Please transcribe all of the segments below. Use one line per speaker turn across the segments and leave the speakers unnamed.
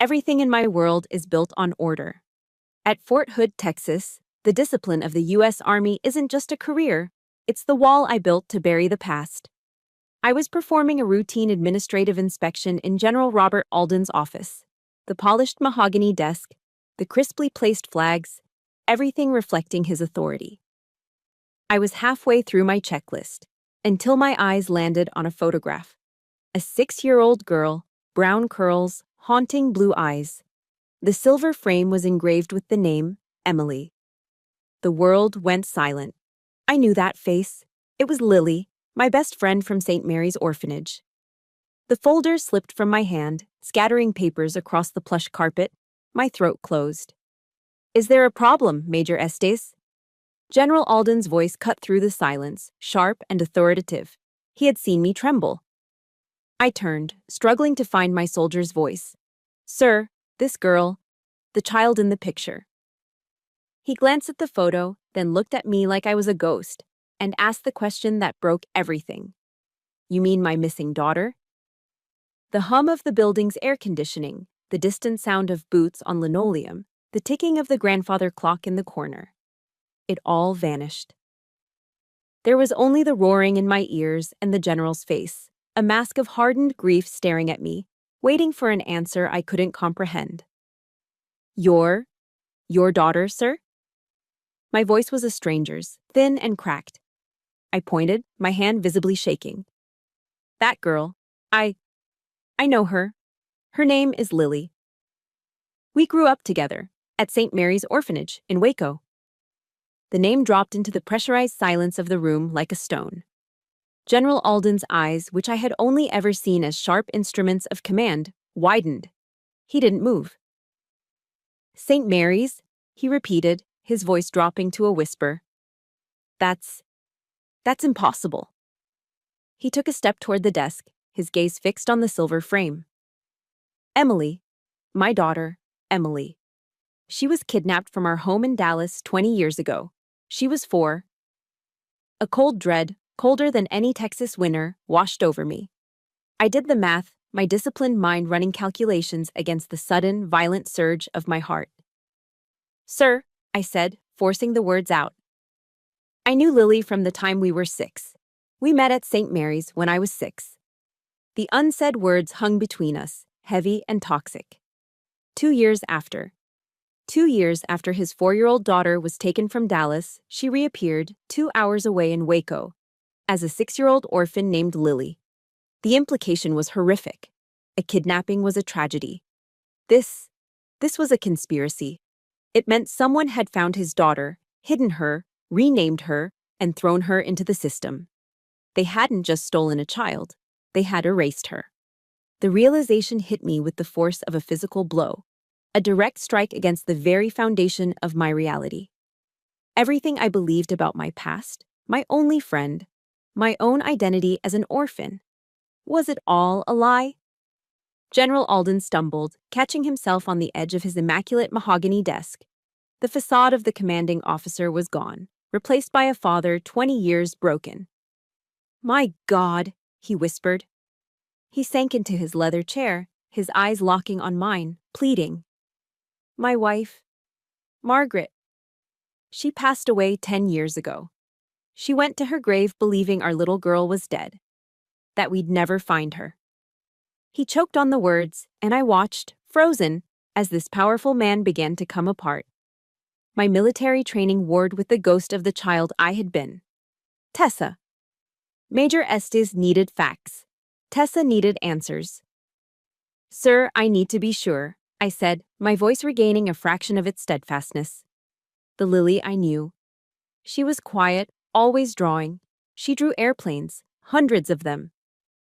Everything in my world is built on order. At Fort Hood, Texas, the discipline of the U.S. Army isn't just a career, it's the wall I built to bury the past. I was performing a routine administrative inspection in General Robert Alden's office. The polished mahogany desk, the crisply placed flags, everything reflecting his authority. I was halfway through my checklist until my eyes landed on a photograph. A 6-year-old girl, brown curls, haunting blue eyes. The silver frame was engraved with the name, Emily. The world went silent. I knew that face. It was Lily, my best friend from St. Mary's Orphanage. The folder slipped from my hand, scattering papers across the plush carpet. My throat closed. "Is there a problem, Major Estes?" General Alden's voice cut through the silence, sharp and authoritative. He had seen me tremble. I turned, struggling to find my soldier's voice. "Sir, this girl, the child in the picture." He glanced at the photo, then looked at me like I was a ghost, and asked the question that broke everything. "You mean my missing daughter?" The hum of the building's air conditioning, the distant sound of boots on linoleum, the ticking of the grandfather clock in the corner. It all vanished. There was only the roaring in my ears and the general's face, a mask of hardened grief staring at me, waiting for an answer I couldn't comprehend. Your daughter, sir?" My voice was a stranger's, thin and cracked. I pointed, my hand visibly shaking. "That girl. I know her. Her name is Lily. We grew up together, at St. Mary's Orphanage, in Waco." The name dropped into the pressurized silence of the room like a stone. General Alden's eyes, which I had only ever seen as sharp instruments of command, widened. He didn't move. "St. Mary's?" he repeated, his voice dropping to a whisper. That's impossible." He took a step toward the desk, his gaze fixed on the silver frame. "Emily, my daughter, Emily. She was kidnapped from our home in Dallas 20 years ago. She was 4. A cold dread, colder than any Texas winter, washed over me. I did the math, my disciplined mind running calculations against the sudden, violent surge of my heart. "Sir," I said, forcing the words out. "I knew Lily from the time we were 6. We met at St. Mary's when I was 6. The unsaid words hung between us, heavy and toxic. 2 years after. 2 years after his 4-year-old daughter was taken from Dallas, she reappeared 2 hours away in Waco, as a 6-year-old orphan named Lily. The implication was horrific. A kidnapping was a tragedy. This was a conspiracy. It meant someone had found his daughter, hidden her, renamed her, and thrown her into the system. They hadn't just stolen a child. They had erased her. The realization hit me with the force of a physical blow, a direct strike against the very foundation of my reality. Everything I believed about my past, my only friend, my own identity as an orphan. Was it all a lie? General Alden stumbled, catching himself on the edge of his immaculate mahogany desk. The facade of the commanding officer was gone, replaced by a father 20 years broken. "My God," he whispered. He sank into his leather chair, his eyes locking on mine, pleading. "My wife, Margaret. She passed away 10 years ago. She went to her grave believing our little girl was dead, that we'd never find her." He choked on the words, and I watched, frozen, as this powerful man began to come apart. My military training warred with the ghost of the child I had been. Tessa. Major Estes needed facts. Tessa needed answers. "Sir, I need to be sure," I said, my voice regaining a fraction of its steadfastness. The Lily I knew. She was quiet, always drawing. She drew airplanes, hundreds of them.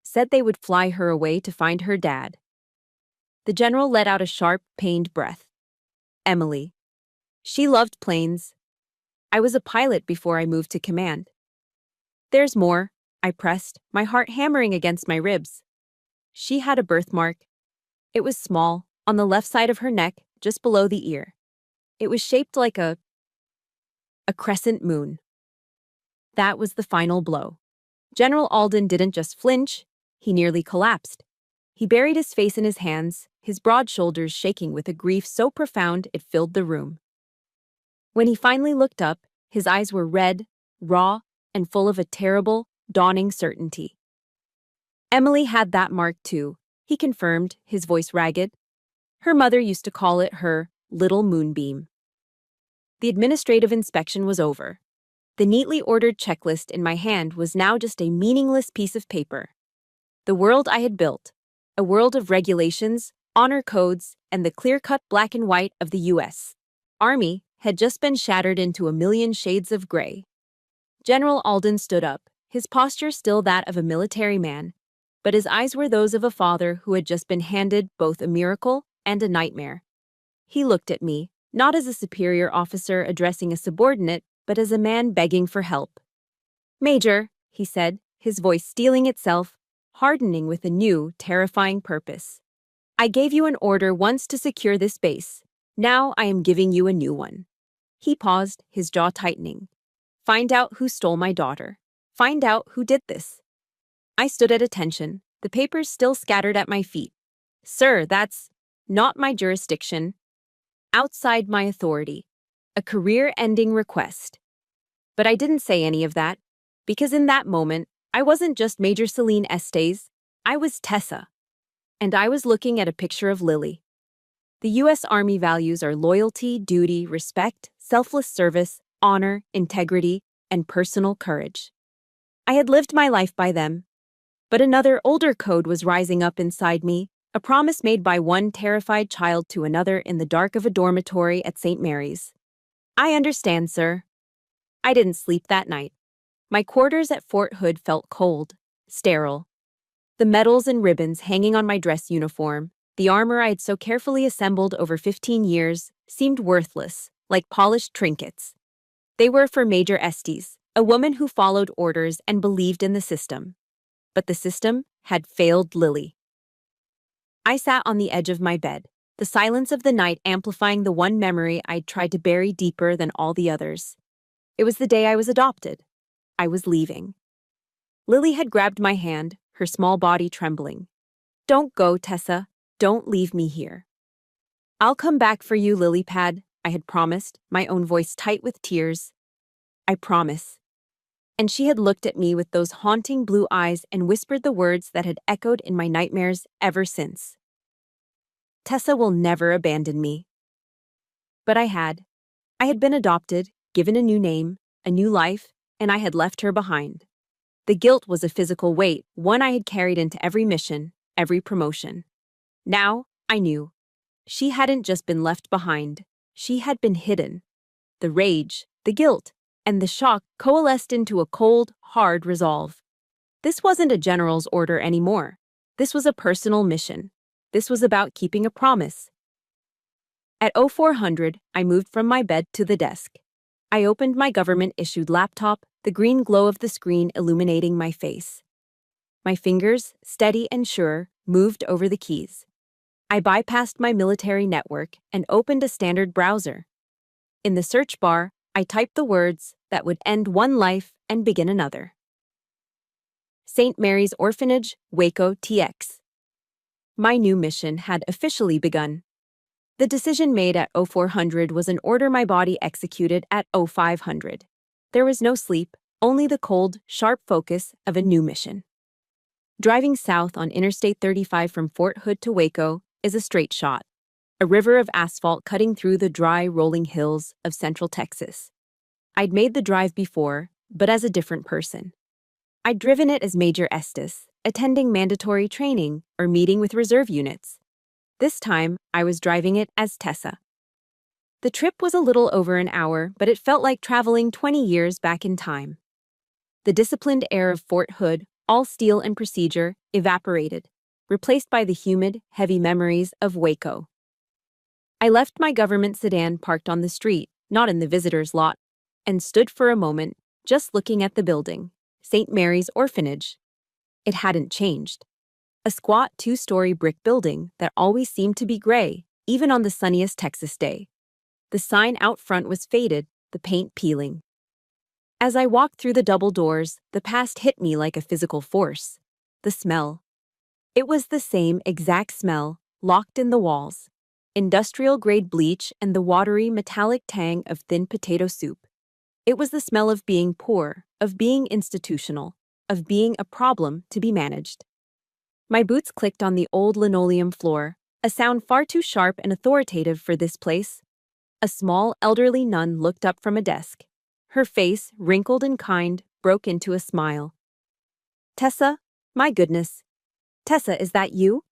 Said they would fly her away to find her dad. The general let out a sharp, pained breath. "Emily. She loved planes. I was a pilot before I moved to command." "There's more," I pressed, my heart hammering against my ribs. "She had a birthmark. It was small, on the left side of her neck, just below the ear. It was shaped like a crescent moon." That was the final blow. General Alden didn't just flinch, he nearly collapsed. He buried his face in his hands, his broad shoulders shaking with a grief so profound it filled the room. When he finally looked up, his eyes were red, raw, and full of a terrible, dawning certainty. Emily had that mark too, he confirmed, his voice ragged. Her mother used to call it her little moonbeam. The administrative inspection was over. The neatly ordered checklist in my hand was now just a meaningless piece of paper. The world I had built, a world of regulations, honor codes, and the clear-cut black and white of the U.S. Army, had just been shattered into a million shades of gray. General Alden stood up, his posture still that of a military man, but his eyes were those of a father who had just been handed both a miracle and a nightmare. He looked at me, not as a superior officer addressing a subordinate, but as a man begging for help. "Major," he said, his voice steeling itself, hardening with a new, terrifying purpose. "I gave you an order once to secure this base. Now I am giving you a new one." He paused, his jaw tightening. "Find out who stole my daughter. Find out who did this." I stood at attention, the papers still scattered at my feet. "Sir, that's not my jurisdiction. Outside my authority. A career-ending request." But I didn't say any of that, because in that moment, I wasn't just Major Celine Estes, I was Tessa. And I was looking at a picture of Lily. The U.S. Army values are loyalty, duty, respect, selfless service, honor, integrity, and personal courage. I had lived my life by them. But another, older code was rising up inside me, a promise made by one terrified child to another in the dark of a dormitory at St. Mary's. "I understand, sir." I didn't sleep that night. My quarters at Fort Hood felt cold, sterile. The medals and ribbons hanging on my dress uniform, the armor I had so carefully assembled over 15 years, seemed worthless, like polished trinkets. They were for Major Estes, a woman who followed orders and believed in the system. But the system had failed Lily. I sat on the edge of my bed, the silence of the night amplifying the one memory I'd tried to bury deeper than all the others. It was the day I was adopted. I was leaving. Lily had grabbed my hand, her small body trembling. "Don't go, Tessa. Don't leave me here." "I'll come back for you, Lily Pad," I had promised, my own voice tight with tears. "I promise." And she had looked at me with those haunting blue eyes and whispered the words that had echoed in my nightmares ever since. "Tessa will never abandon me." But I had. I had been adopted, given a new name, a new life, and I had left her behind. The guilt was a physical weight, one I had carried into every mission, every promotion. Now, I knew. She hadn't just been left behind. She had been hidden. The rage, the guilt, and the shock coalesced into a cold, hard resolve. This wasn't a general's order anymore. This was a personal mission. This was about keeping a promise. At 0400, I moved from my bed to the desk. I opened my government-issued laptop, the green glow of the screen illuminating my face. My fingers, steady and sure, moved over the keys. I bypassed my military network and opened a standard browser. In the search bar, I typed the words that would end one life and begin another. St. Mary's Orphanage, Waco, TX. My new mission had officially begun. The decision made at 0400 was an order my body executed at 0500. There was no sleep, only the cold, sharp focus of a new mission. Driving south on Interstate 35 from Fort Hood to Waco is a straight shot, a river of asphalt cutting through the dry, rolling hills of central Texas. I'd made the drive before, but as a different person. I'd driven it as Major Estes, attending mandatory training or meeting with reserve units. This time, I was driving it as Tessa. The trip was a little over an hour, but it felt like traveling 20 years back in time. The disciplined air of Fort Hood, all steel and procedure, evaporated, replaced by the humid, heavy memories of Waco. I left my government sedan parked on the street, not in the visitor's lot, and stood for a moment, just looking at the building, St. Mary's Orphanage. It hadn't changed. A squat two-story brick building that always seemed to be gray, even on the sunniest Texas day. The sign out front was faded, the paint peeling. As I walked through the double doors, the past hit me like a physical force. The smell. It was the same exact smell locked in the walls. Industrial-grade bleach and the watery, metallic tang of thin potato soup. It was the smell of being poor, of being institutional, of being a problem to be managed. My boots clicked on the old linoleum floor, a sound far too sharp and authoritative for this place. A small, elderly nun looked up from a desk. Her face, wrinkled and kind, broke into a smile. "Tessa? My goodness. Tessa, is that you?"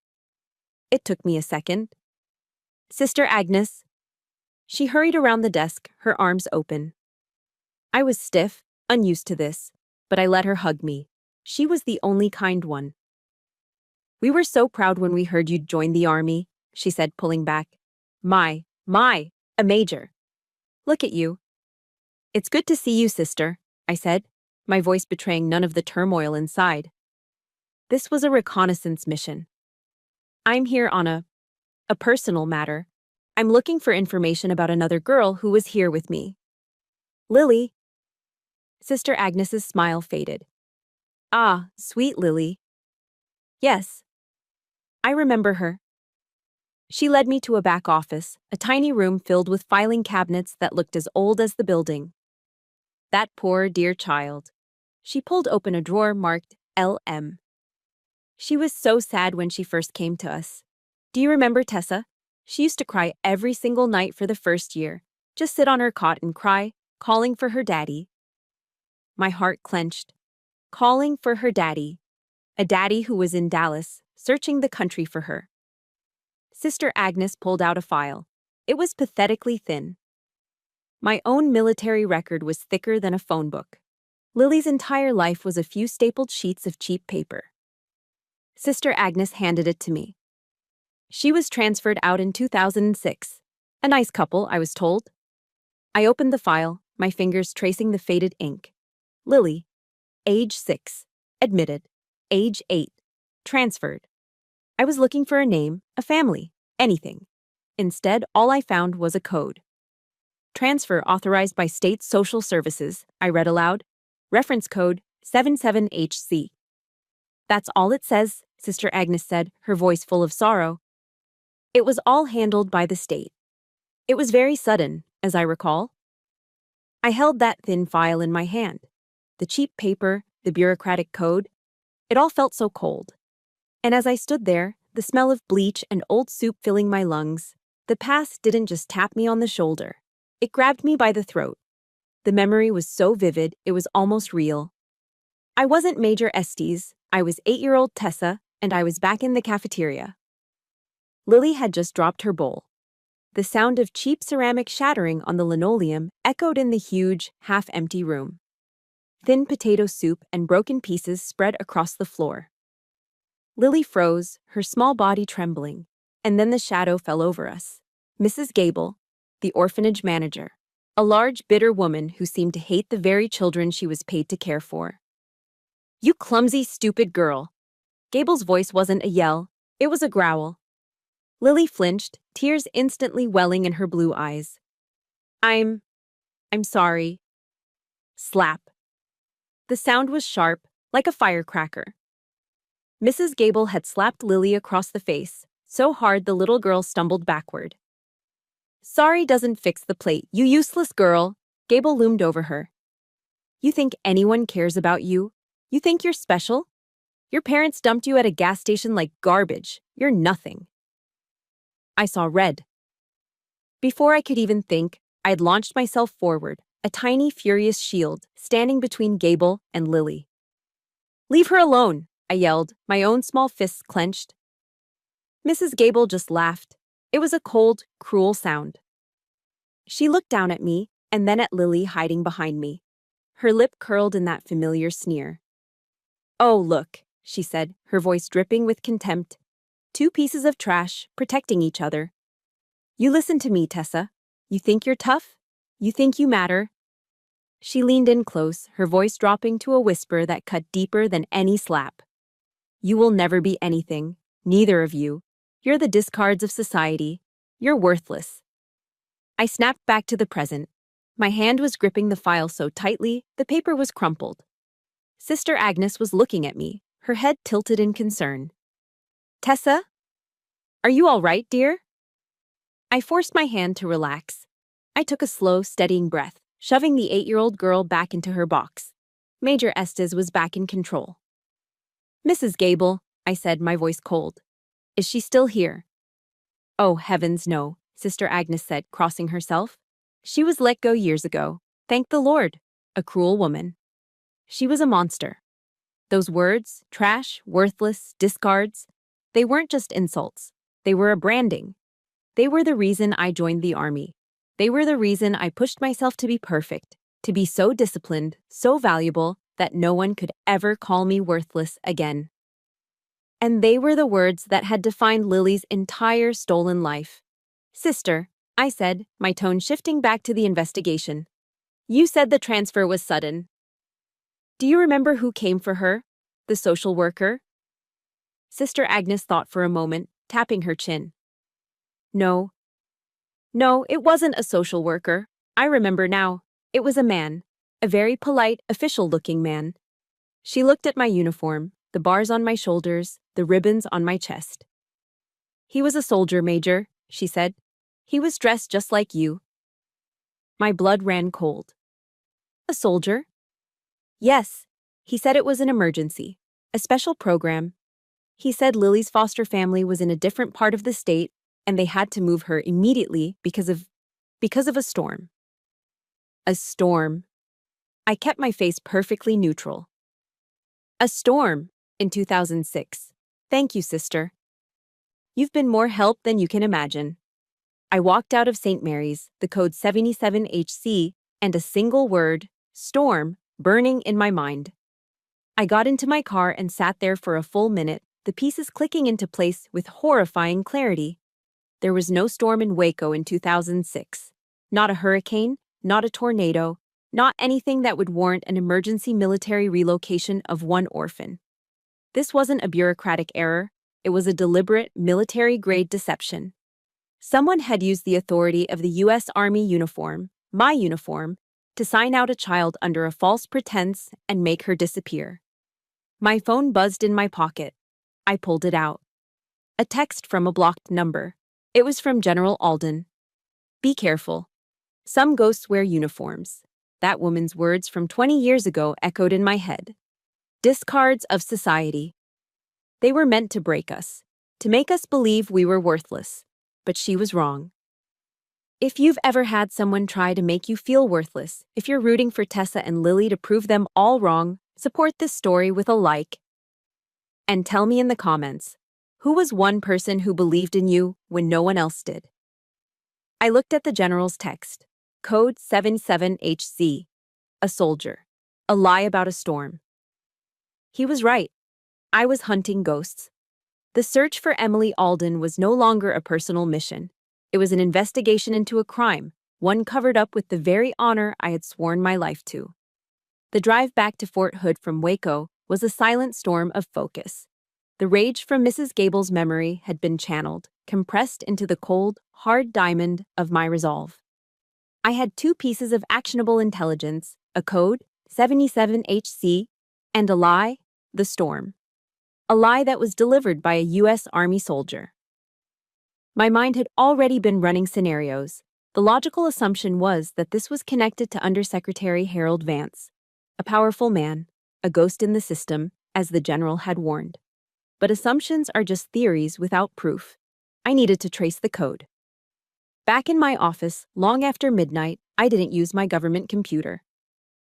It took me a second. "Sister Agnes." She hurried around the desk, her arms open. I was stiff, unused to this, but I let her hug me. She was the only kind one. "We were so proud when we heard you'd joined the army," she said, pulling back. My, a major. Look at you." "It's good to see you, sister," I said, my voice betraying none of the turmoil inside. This was a reconnaissance mission. "I'm here on a personal matter. I'm looking for information about another girl who was here with me." "Lily." Sister Agnes's smile faded. "Ah, sweet Lily. Yes. I remember her." She led me to a back office, a tiny room filled with filing cabinets that looked as old as the building. That poor, dear child. She pulled open a drawer marked LM. She was so sad when she first came to us. "Do you remember Tessa? She used to cry every single night for the first year, just sit on her cot and cry, calling for her daddy." My heart clenched. Calling for her daddy. A daddy who was in Dallas, searching the country for her. Sister Agnes pulled out a file. It was pathetically thin. My own military record was thicker than a phone book. Lily's entire life was a few stapled sheets of cheap paper. Sister Agnes handed it to me. She was transferred out in 2006. A nice couple, I was told. I opened the file, my fingers tracing the faded ink. Lily. Age 6. Admitted. Age 8. Transferred. I was looking for a name, a family, anything. Instead, all I found was a code. "Transfer authorized by State Social Services," I read aloud. "Reference code 77HC. "That's all it says," Sister Agnes said, her voice full of sorrow. "It was all handled by the state. It was very sudden, as I recall." I held that thin file in my hand. The cheap paper, the bureaucratic code. It all felt so cold. And as I stood there, the smell of bleach and old soup filling my lungs, the past didn't just tap me on the shoulder. It grabbed me by the throat. The memory was so vivid, it was almost real. I wasn't Major Estes, I was 8-year-old Tessa, and I was back in the cafeteria. Lily had just dropped her bowl. The sound of cheap ceramic shattering on the linoleum echoed in the huge, half-empty room. Thin potato soup and broken pieces spread across the floor. Lily froze, her small body trembling, and then the shadow fell over us. Mrs. Gable, the orphanage manager, a large, bitter woman who seemed to hate the very children she was paid to care for. "You clumsy, stupid girl." Gable's voice wasn't a yell, it was a growl. Lily flinched, tears instantly welling in her blue eyes. I'm sorry." Slap. The sound was sharp, like a firecracker. Mrs. Gable had slapped Lily across the face, so hard the little girl stumbled backward. "Sorry doesn't fix the plate, you useless girl." Gable loomed over her. "You think anyone cares about you? You think you're special? Your parents dumped you at a gas station like garbage. You're nothing." I saw red. Before I could even think, I had launched myself forward, a tiny, furious shield, standing between Gable and Lily. "Leave her alone," I yelled, my own small fists clenched. Mrs. Gable just laughed. It was a cold, cruel sound. She looked down at me, and then at Lily hiding behind me. Her lip curled in that familiar sneer. "Oh, look," she said, her voice dripping with contempt. "Two pieces of trash, protecting each other. You listen to me, Tessa. You think you're tough? You think you matter?" She leaned in close, her voice dropping to a whisper that cut deeper than any slap. "You will never be anything, neither of you. You're the discards of society. You're worthless." I snapped back to the present. My hand was gripping the file so tightly, the paper was crumpled. Sister Agnes was looking at me, her head tilted in concern. "Tessa? Are you all right, dear? I forced my hand to relax. I took a slow, steadying breath, shoving the 8-year-old girl back into her box. Major Estes was back in control. Mrs. Gable, I said, my voice cold. Is she still here? Oh, heavens no, Sister Agnes said, crossing herself. She was let go years ago. Thank the Lord. A cruel woman. She was a monster. Those words, trash, worthless, discards, they weren't just insults. They were a branding. They were the reason I joined the army. They were the reason I pushed myself to be perfect, to be so disciplined, so valuable, that no one could ever call me worthless again. And they were the words that had defined Lily's entire stolen life. Sister, I said, my tone shifting back to the investigation. You said the transfer was sudden. Do you remember who came for her? The social worker? Sister Agnes thought for a moment, tapping her chin. No, it wasn't a social worker. I remember now. It was a man. A very polite, official-looking man. She looked at my uniform, the bars on my shoulders, the ribbons on my chest. He was a soldier, Major, she said. He was dressed just like you. My blood ran cold. A soldier? Yes. He said it was an emergency. A special program. He said Lily's foster family was in a different part of the state and they had to move her immediately because of a storm. A storm. I kept my face perfectly neutral. A storm, in 2006. Thank you, sister. You've been more help than you can imagine. I walked out of St. Mary's, the code 77HC, and a single word, storm, burning in my mind. I got into my car and sat there for a full minute, the pieces clicking into place with horrifying clarity. There was no storm in Waco in 2006. Not a hurricane, not a tornado, not anything that would warrant an emergency military relocation of one orphan. This wasn't a bureaucratic error, it was a deliberate, military-grade deception. Someone had used the authority of the U.S. Army uniform, my uniform, to sign out a child under a false pretense and make her disappear. My phone buzzed in my pocket. I pulled it out. A text from a blocked number. It was from General Alden. Be careful. Some ghosts wear uniforms. That woman's words from 20 years ago echoed in my head. Discards of society. They were meant to break us, to make us believe we were worthless. But she was wrong. If you've ever had someone try to make you feel worthless, if you're rooting for Tessa and Lily to prove them all wrong, support this story with a like. And tell me in the comments, who was one person who believed in you when no one else did? I looked at the general's text. Code 77HC. A soldier. A lie about a storm. He was right. I was hunting ghosts. The search for Emily Alden was no longer a personal mission. It was an investigation into a crime, one covered up with the very honor I had sworn my life to. The drive back to Fort Hood from Waco was a silent storm of focus. The rage from Mrs. Gable's memory had been channeled, compressed into the cold, hard diamond of my resolve. I had 2 pieces of actionable intelligence, a code, 77HC, and a lie, the storm. A lie that was delivered by a U.S. Army soldier. My mind had already been running scenarios. The logical assumption was that this was connected to Undersecretary Harold Vance, a powerful man, a ghost in the system, as the general had warned. But assumptions are just theories without proof. I needed to trace the code. Back in my office, long after midnight, I didn't use my government computer.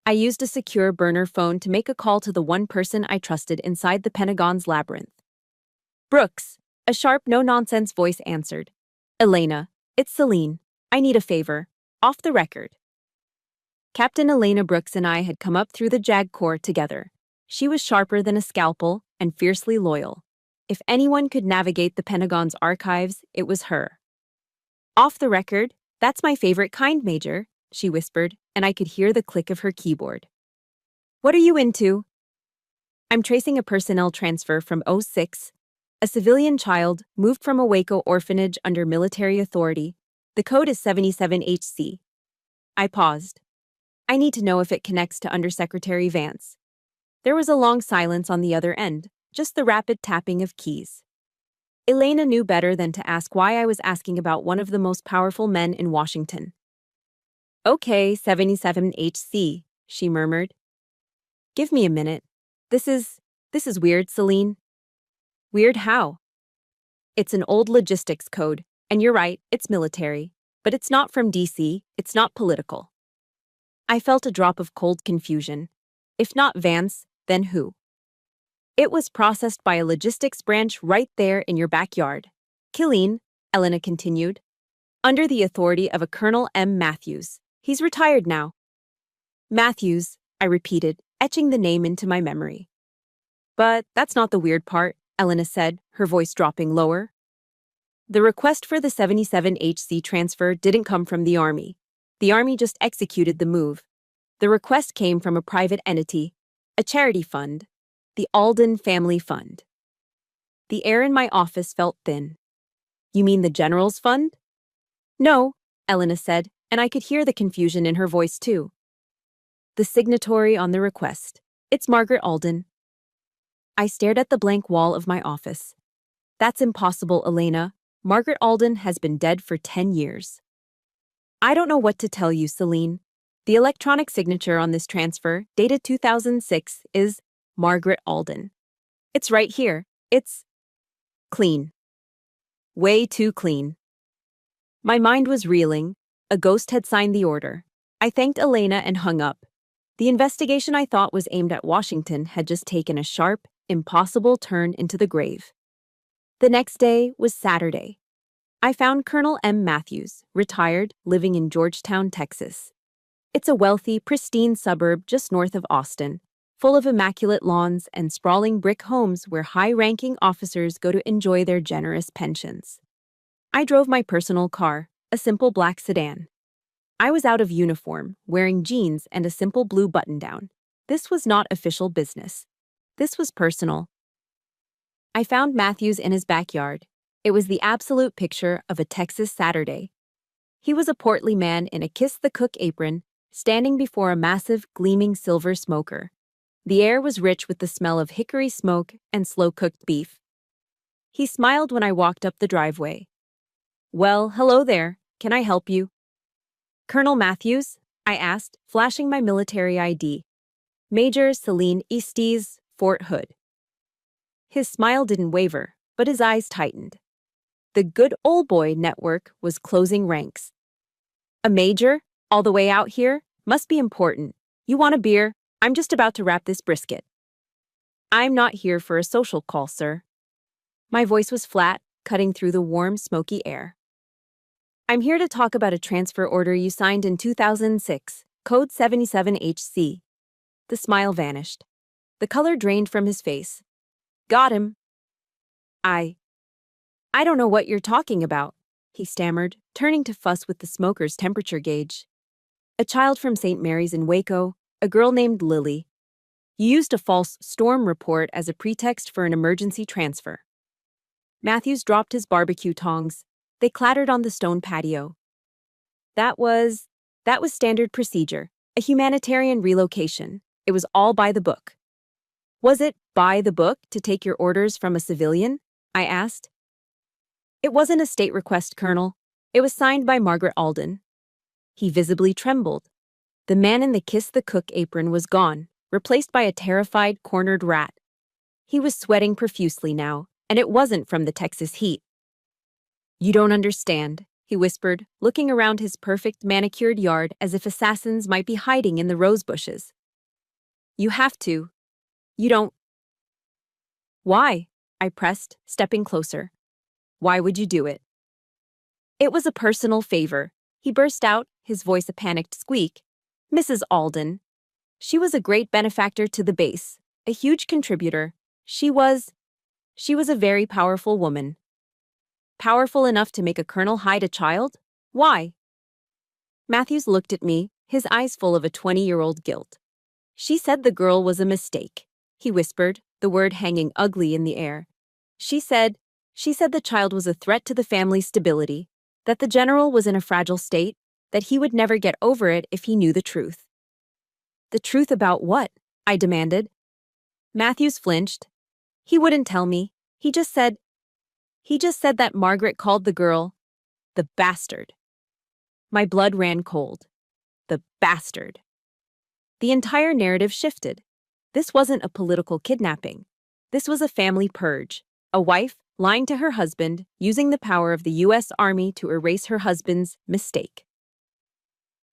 I used a secure burner phone to make a call to the one person I trusted inside the Pentagon's labyrinth. Brooks, a sharp, no-nonsense voice answered. Elena, it's Celine. I need a favor. Off the record. Captain Elena Brooks and I had come up through the JAG Corps together. She was sharper than a scalpel and fiercely loyal. If anyone could navigate the Pentagon's archives, it was her. Off the record, that's my favorite kind, Major, she whispered, and I could hear the click of her keyboard. What are you into? I'm tracing a personnel transfer from 06. A civilian child moved from a Waco orphanage under military authority. The code is 77HC. I paused. I need to know if it connects to Undersecretary Vance. There was a long silence on the other end, just the rapid tapping of keys. Elena knew better than to ask why I was asking about one of the most powerful men in Washington. Okay, 77HC, she murmured. Give me a minute. This is weird, Celine. Weird how? It's an old logistics code, and you're right, it's military. But it's not from DC, it's not political. I felt a drop of cold confusion. If not Vance, then who? It was processed by a logistics branch right there in your backyard. Killeen, Elena continued, under the authority of a Colonel M. Matthews. He's retired now. Matthews, I repeated, etching the name into my memory. But that's not the weird part, Elena said, her voice dropping lower. The request for the 77HC transfer didn't come from the Army. The Army just executed the move. The request came from a private entity, a charity fund, the Alden Family Fund. The air in my office felt thin. You mean the General's Fund? No, Elena said, and I could hear the confusion in her voice too. The signatory on the request. It's Margaret Alden. I stared at the blank wall of my office. That's impossible, Elena. Margaret Alden has been dead for 10 years. I don't know what to tell you, Celine. The electronic signature on this transfer, dated 2006, is Margaret Alden. It's right here. It's clean. Way too clean. My mind was reeling. A ghost had signed the order. I thanked Elena and hung up. The investigation I thought was aimed at Washington had just taken a sharp, impossible turn into the grave. The next day was Saturday. I found Colonel M. Matthews, retired, living in Georgetown, Texas. It's a wealthy, pristine suburb just north of Austin, full of immaculate lawns and sprawling brick homes where high-ranking officers go to enjoy their generous pensions. I drove my personal car, a simple black sedan. I was out of uniform, wearing jeans and a simple blue button-down. This was not official business. This was personal. I found Matthews in his backyard. It was the absolute picture of a Texas Saturday. He was a portly man in a kiss-the-cook apron, standing before a massive, gleaming silver smoker. The air was rich with the smell of hickory smoke and slow-cooked beef. He smiled when I walked up the driveway. Well, hello there. Can I help you? Colonel Matthews? I asked, flashing my military ID. Major Celine Estes, Fort Hood. His smile didn't waver, but his eyes tightened. The good old boy network was closing ranks. A major? All the way out here? Must be important. You want a beer? I'm just about to wrap this brisket. I'm not here for a social call, sir. My voice was flat, cutting through the warm, smoky air. I'm here to talk about a transfer order you signed in 2006, code 77HC. The smile vanished. The color drained from his face. Got him. I don't know what you're talking about, he stammered, turning to fuss with the smoker's temperature gauge. A child from St. Mary's in Waco, a girl named Lily. You used a false storm report as a pretext for an emergency transfer. Matthews dropped his barbecue tongs. They clattered on the stone patio. That was standard procedure, a humanitarian relocation. It was all by the book. Was it by the book to take your orders from a civilian? I asked. It wasn't a state request, Colonel. It was signed by Margaret Alden. He visibly trembled. The man in the kiss-the-cook apron was gone, replaced by a terrified, cornered rat. He was sweating profusely now, and it wasn't from the Texas heat. You don't understand, he whispered, looking around his perfect manicured yard as if assassins might be hiding in the rose bushes. You have to. You don't. Why? I pressed, stepping closer. Why would you do it? It was a personal favor, he burst out, his voice a panicked squeak. Mrs. Alden. She was a great benefactor to the base, a huge contributor. She was a very powerful woman. Powerful enough to make a colonel hide a child? Why? Matthews looked at me, his eyes full of a 20-year-old guilt. She said the girl was a mistake, he whispered, the word hanging ugly in the air. She said the child was a threat to the family's stability, that the general was in a fragile state, that he would never get over it if he knew the truth. The truth about what? I demanded. Matthews flinched. He wouldn't tell me. He just said, He just said that Margaret called the girl the bastard. My blood ran cold. The bastard. The entire narrative shifted. This wasn't a political kidnapping. This was a family purge. A wife lying to her husband, using the power of the U.S. Army to erase her husband's mistake.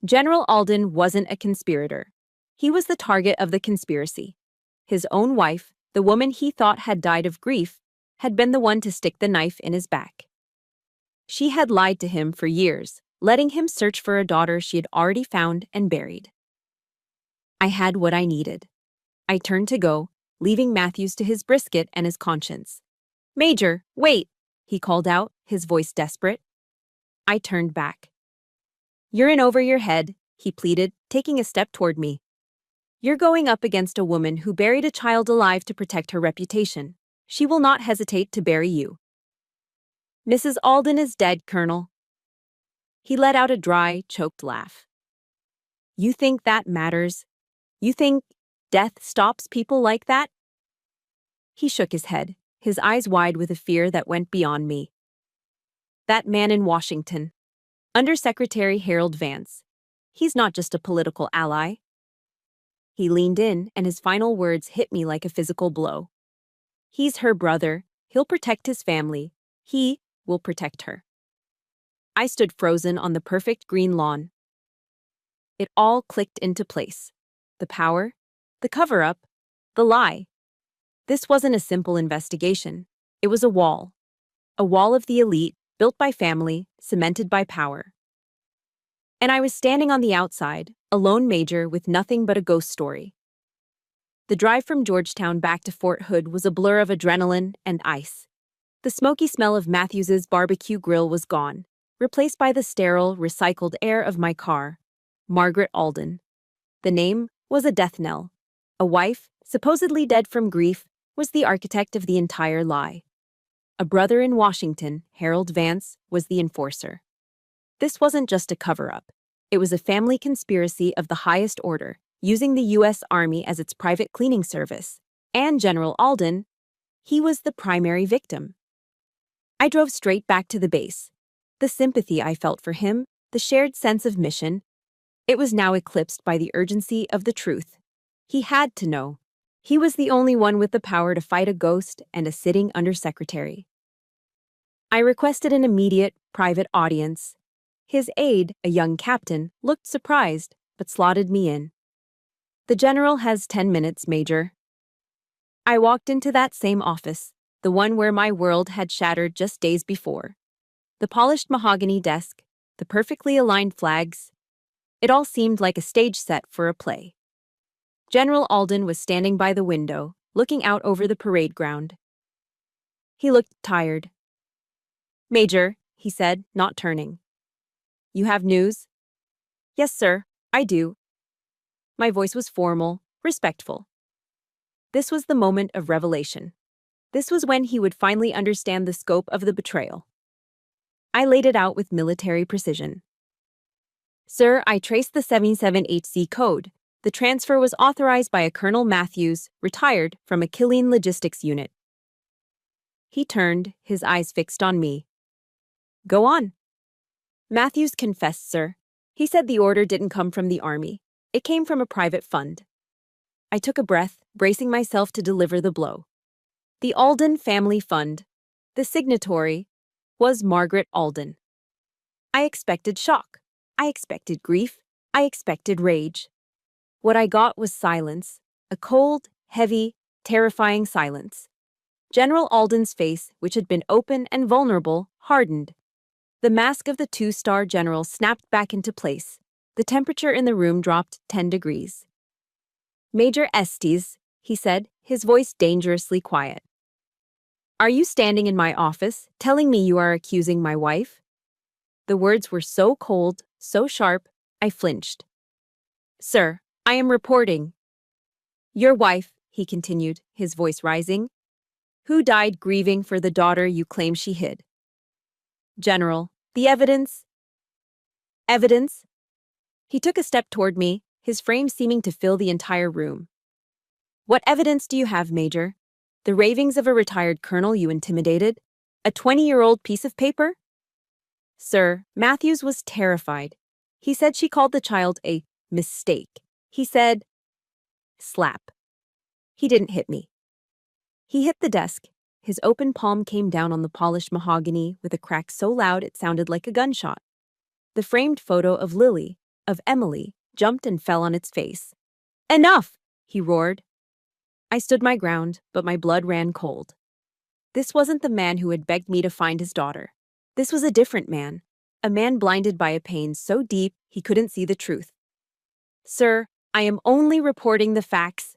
General Alden wasn't a conspirator. He was the target of the conspiracy. His own wife, the woman he thought had died of grief, had been the one to stick the knife in his back. She had lied to him for years, letting him search for a daughter she had already found and buried. I had what I needed. I turned to go, leaving Matthews to his brisket and his conscience. "Major, wait," he called out, his voice desperate. I turned back. "You're in over your head," he pleaded, taking a step toward me. "You're going up against a woman who buried a child alive to protect her reputation. She will not hesitate to bury you." "Mrs. Alden is dead, Colonel." He let out a dry, choked laugh. "You think that matters? You think death stops people like that?" He shook his head, his eyes wide with a fear that went beyond me. "That man in Washington, Undersecretary Harold Vance, he's not just a political ally." He leaned in, and his final words hit me like a physical blow. "He's her brother. He'll protect his family. He will protect her." I stood frozen on the perfect green lawn. It all clicked into place. The power, the cover-up, the lie. This wasn't a simple investigation. It was a wall. A wall of the elite, built by family, cemented by power. And I was standing on the outside, a lone major with nothing but a ghost story. The drive from Georgetown back to Fort Hood was a blur of adrenaline and ice. The smoky smell of Matthews's barbecue grill was gone, replaced by the sterile, recycled air of my car. Margaret Alden. The name was a death knell. A wife, supposedly dead from grief, was the architect of the entire lie. A brother in Washington, Harold Vance, was the enforcer. This wasn't just a cover-up. It was a family conspiracy of the highest order, using the U.S. Army as its private cleaning service. And General Alden, he was the primary victim. I drove straight back to the base. The sympathy I felt for him, the shared sense of mission, it was now eclipsed by the urgency of the truth. He had to know. He was the only one with the power to fight a ghost and a sitting undersecretary. I requested an immediate, private audience. His aide, a young captain, looked surprised, but slotted me in. "The general has 10 minutes, Major." I walked into that same office, the one where my world had shattered just days before. The polished mahogany desk, the perfectly aligned flags. It all seemed like a stage set for a play. General Alden was standing by the window, looking out over the parade ground. He looked tired. "Major," he said, not turning. "You have news?" "Yes, sir, I do." My voice was formal, respectful. This was the moment of revelation. This was when he would finally understand the scope of the betrayal. I laid it out with military precision. "Sir, I traced the 77HC code. The transfer was authorized by a Colonel Matthews, retired from a Killeen Logistics Unit." He turned, his eyes fixed on me. "Go on." "Matthews confessed, sir. He said the order didn't come from the Army. It came from a private fund." I took a breath, bracing myself to deliver the blow. The Alden Family Fund. The signatory was Margaret Alden. I expected shock. I expected grief. I expected rage. What I got was silence, a cold, heavy, terrifying silence. General Alden's face, which had been open and vulnerable, hardened. The mask of the two-star general snapped back into place. The temperature in the room dropped 10 degrees. "Major Estes," he said, his voice dangerously quiet. "Are you standing in my office, telling me you are accusing my wife?" The words were so cold, so sharp, I flinched. "Sir, I am reporting." "Your wife," he continued, his voice rising, "who died grieving for the daughter you claim she hid." "General, the evidence." "Evidence?" He took a step toward me, his frame seeming to fill the entire room. "What evidence do you have, Major? The ravings of a retired colonel you intimidated? A 20-year-old piece of paper? Sir, Matthews was terrified. He said she called the child a mistake. He said, slap. He didn't hit me. He hit the desk. His open palm came down on the polished mahogany with a crack so loud it sounded like a gunshot. The framed photo of Lily, of Emily, jumped and fell on its face. Enough! He roared. I stood my ground, but my blood ran cold. This wasn't the man who had begged me to find his daughter. This was a different man, a man blinded by a pain so deep he couldn't see the truth. Sir, I am only reporting the facts.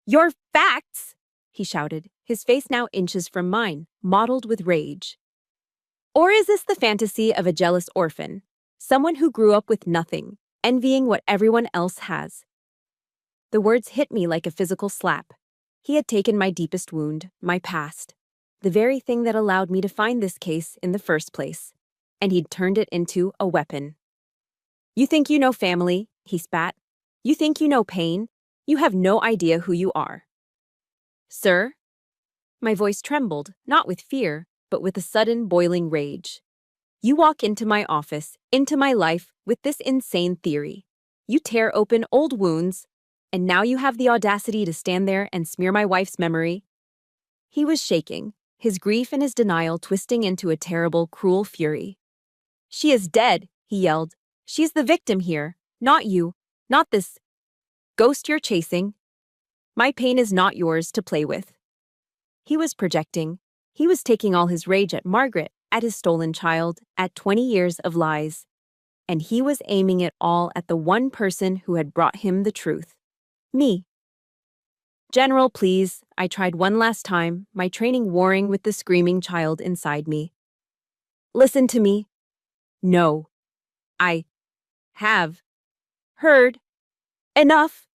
Your facts? He shouted, his face now inches from mine, mottled with rage. Or is this the fantasy of a jealous orphan, someone who grew up with nothing, envying what everyone else has? The words hit me like a physical slap. He had taken my deepest wound, my past, the very thing that allowed me to find this case in the first place, and he'd turned it into a weapon. You think you know family, he spat. You think you know pain? You have no idea who you are. Sir? My voice trembled, not with fear, but with a sudden boiling rage. You walk into my office, into my life, with this insane theory. You tear open old wounds, and now you have the audacity to stand there and smear my wife's memory. He was shaking, his grief and his denial twisting into a terrible, cruel fury. She is dead, he yelled. She's the victim here, not you, not this ghost you're chasing. My pain is not yours to play with. He was projecting. He was taking all his rage at Margaret, at his stolen child, at 20 years of lies. And he was aiming it all at the one person who had brought him the truth. Me. General, please, I tried one last time, my training warring with the screaming child inside me. Listen to me. No. I have heard enough.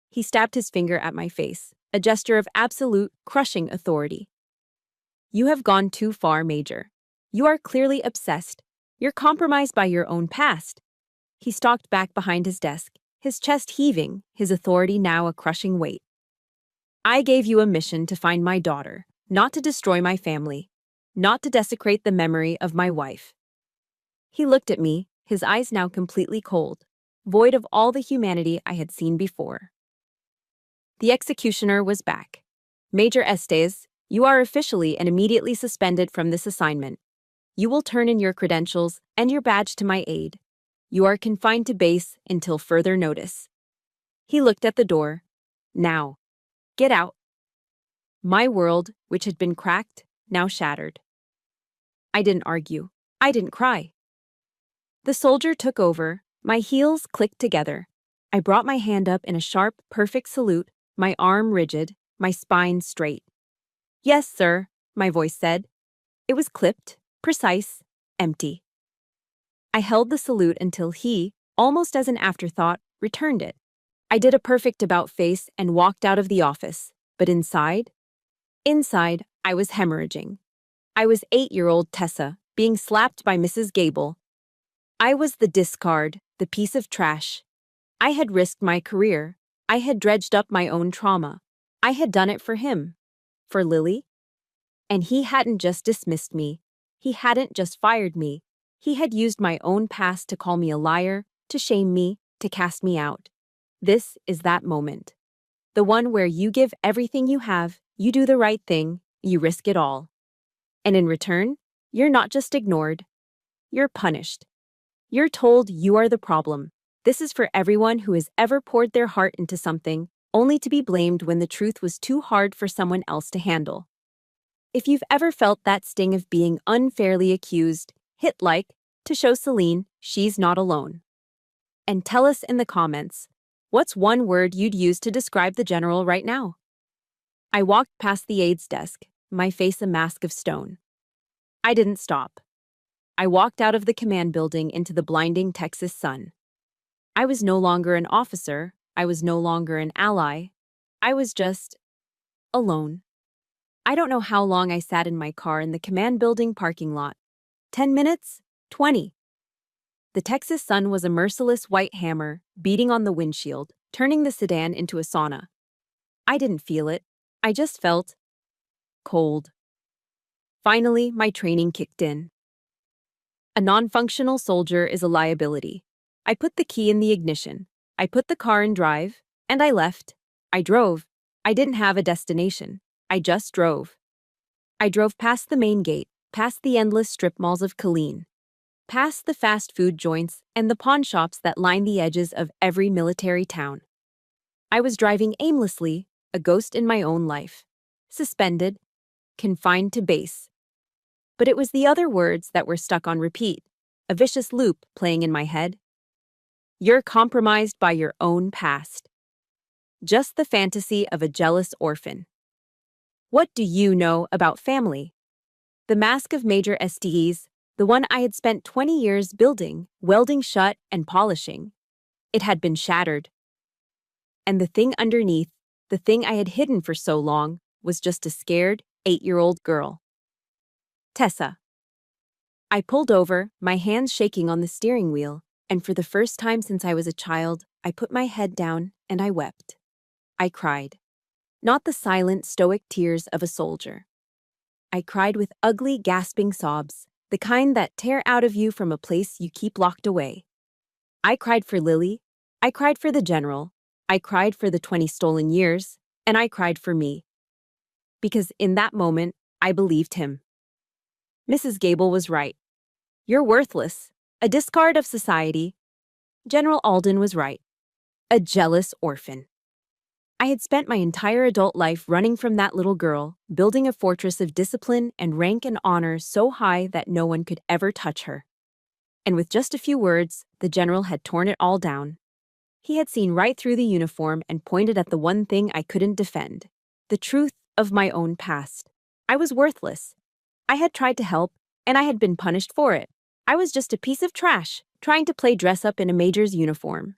He stabbed his finger at my face, a gesture of absolute, crushing authority. You have gone too far, Major. You are clearly obsessed. You're compromised by your own past. He stalked back behind his desk, his chest heaving, his authority now a crushing weight. I gave you a mission to find my daughter, not to destroy my family, not to desecrate the memory of my wife. He looked at me, his eyes now completely cold, void of all the humanity I had seen before. The executioner was back. Major Estes, you are officially and immediately suspended from this assignment. You will turn in your credentials and your badge to my aide. You are confined to base until further notice. He looked at the door. Now. Get out. My world, which had been cracked, now shattered. I didn't argue. I didn't cry. The soldier took over. My heels clicked together. I brought my hand up in a sharp, perfect salute, my arm rigid, my spine straight. Yes, sir, my voice said. It was clipped, precise, empty. I held the salute until he, almost as an afterthought, returned it. I did a perfect about-face and walked out of the office, but inside, I was hemorrhaging. I was 8-year-old Tessa, being slapped by Mrs. Gable. I was the discard, the piece of trash. I had risked my career. I had dredged up my own trauma. I had done it for him. For Lily? And he hadn't just dismissed me. He hadn't just fired me. He had used my own past to call me a liar, to shame me, to cast me out. This is that moment. The one where you give everything you have, you do the right thing, you risk it all. And in return, you're not just ignored. You're punished. You're told you are the problem. This is for everyone who has ever poured their heart into something, only to be blamed when the truth was too hard for someone else to handle. If you've ever felt that sting of being unfairly accused, hit like to show Celine she's not alone. And tell us in the comments, what's one word you'd use to describe the general right now? I walked past the aide's desk, my face a mask of stone. I didn't stop. I walked out of the command building into the blinding Texas sun. I was no longer an officer. I was no longer an ally. I was just alone. I don't know how long I sat in my car in the command building parking lot. 10 minutes? 20. The Texas sun was a merciless white hammer, beating on the windshield, turning the sedan into a sauna. I didn't feel it. I just felt cold. Finally, my training kicked in. A non-functional soldier is a liability. I put the key in the ignition. I put the car in drive, and I left. I drove. I didn't have a destination. I just drove. I drove past the main gate, past the endless strip malls of Killeen, past the fast food joints and the pawn shops that line the edges of every military town. I was driving aimlessly, a ghost in my own life. Suspended, confined to base. But it was the other words that were stuck on repeat, a vicious loop playing in my head. You're compromised by your own past. Just the fantasy of a jealous orphan. What do you know about family? The mask of major STEs, the one I had spent 20 years building, welding shut, and polishing. It had been shattered. And the thing underneath, the thing I had hidden for so long, was just a scared, 8-year-old girl. Tessa. I pulled over, my hands shaking on the steering wheel, and for the first time since I was a child, I put my head down and I wept. I cried. Not the silent, stoic tears of a soldier. I cried with ugly, gasping sobs, the kind that tear out of you from a place you keep locked away. I cried for Lily. I cried for the general. I cried for the 20 stolen years, and I cried for me. Because in that moment, I believed him. Mrs. Gable was right. You're worthless, a discard of society. General Alden was right. A jealous orphan. I had spent my entire adult life running from that little girl, building a fortress of discipline and rank and honor so high that no one could ever touch her. And with just a few words, the general had torn it all down. He had seen right through the uniform and pointed at the one thing I couldn't defend, the truth of my own past. I was worthless. I had tried to help, and I had been punished for it. I was just a piece of trash, trying to play dress-up in a major's uniform.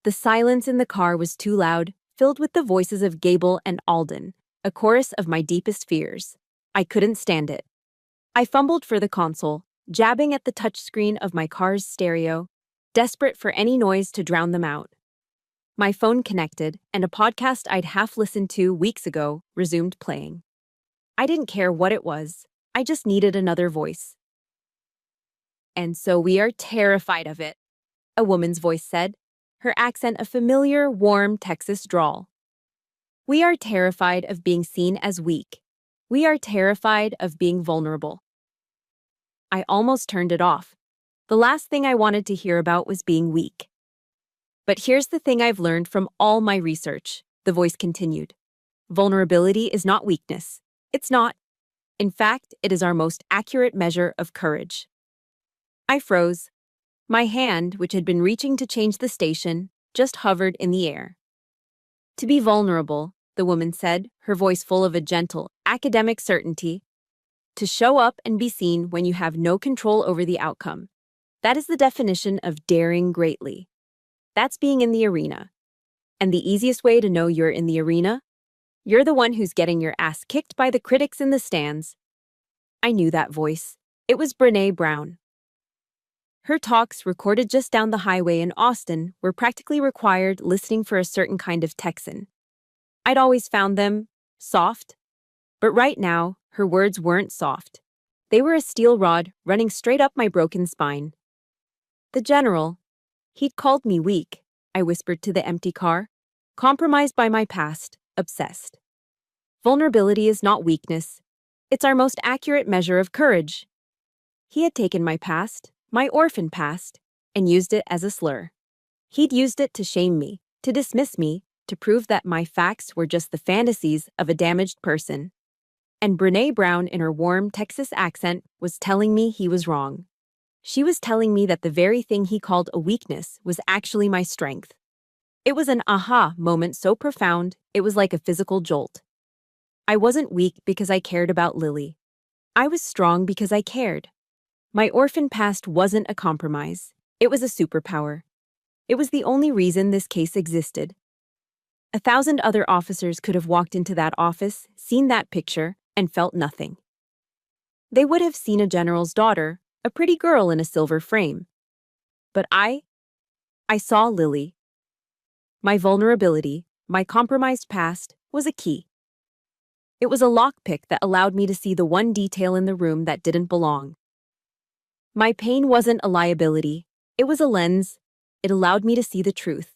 The silence in the car was too loud, filled with the voices of Gable and Alden, a chorus of my deepest fears. I couldn't stand it. I fumbled for the console, jabbing at the touchscreen of my car's stereo, desperate for any noise to drown them out. My phone connected, and a podcast I'd half listened to weeks ago resumed playing. I didn't care what it was. I just needed another voice. And so we are terrified of it, a woman's voice said, her accent a familiar, warm Texas drawl. We are terrified of being seen as weak. We are terrified of being vulnerable. I almost turned it off. The last thing I wanted to hear about was being weak. But here's the thing I've learned from all my research, the voice continued. Vulnerability is not weakness. It's not. In fact, it is our most accurate measure of courage. I froze. My hand, which had been reaching to change the station, just hovered in the air. To be vulnerable, the woman said, her voice full of a gentle, academic certainty. To show up and be seen when you have no control over the outcome. That is the definition of daring greatly. That's being in the arena. And the easiest way to know you're in the arena? You're the one who's getting your ass kicked by the critics in the stands. I knew that voice. It was Brené Brown. Her talks, recorded just down the highway in Austin, were practically required listening for a certain kind of Texan. I'd always found them soft. But right now, her words weren't soft. They were a steel rod running straight up my broken spine. The general, he'd called me weak, I whispered to the empty car. Compromised by my past, obsessed. Vulnerability is not weakness. It's our most accurate measure of courage. He had taken my past, my orphan past, and used it as a slur. He'd used it to shame me, to dismiss me, to prove that my facts were just the fantasies of a damaged person. And Brené Brown, in her warm Texas accent, was telling me he was wrong. She was telling me that the very thing he called a weakness was actually my strength. It was an aha moment so profound, it was like a physical jolt. I wasn't weak because I cared about Lily. I was strong because I cared. My orphan past wasn't a compromise. It was a superpower. It was the only reason this case existed. 1,000 other officers could have walked into that office, seen that picture, and felt nothing. They would have seen a general's daughter, a pretty girl in a silver frame. But I saw Lily. My vulnerability, my compromised past, was a key. It was a lockpick that allowed me to see the one detail in the room that didn't belong. My pain wasn't a liability. It was a lens. It allowed me to see the truth.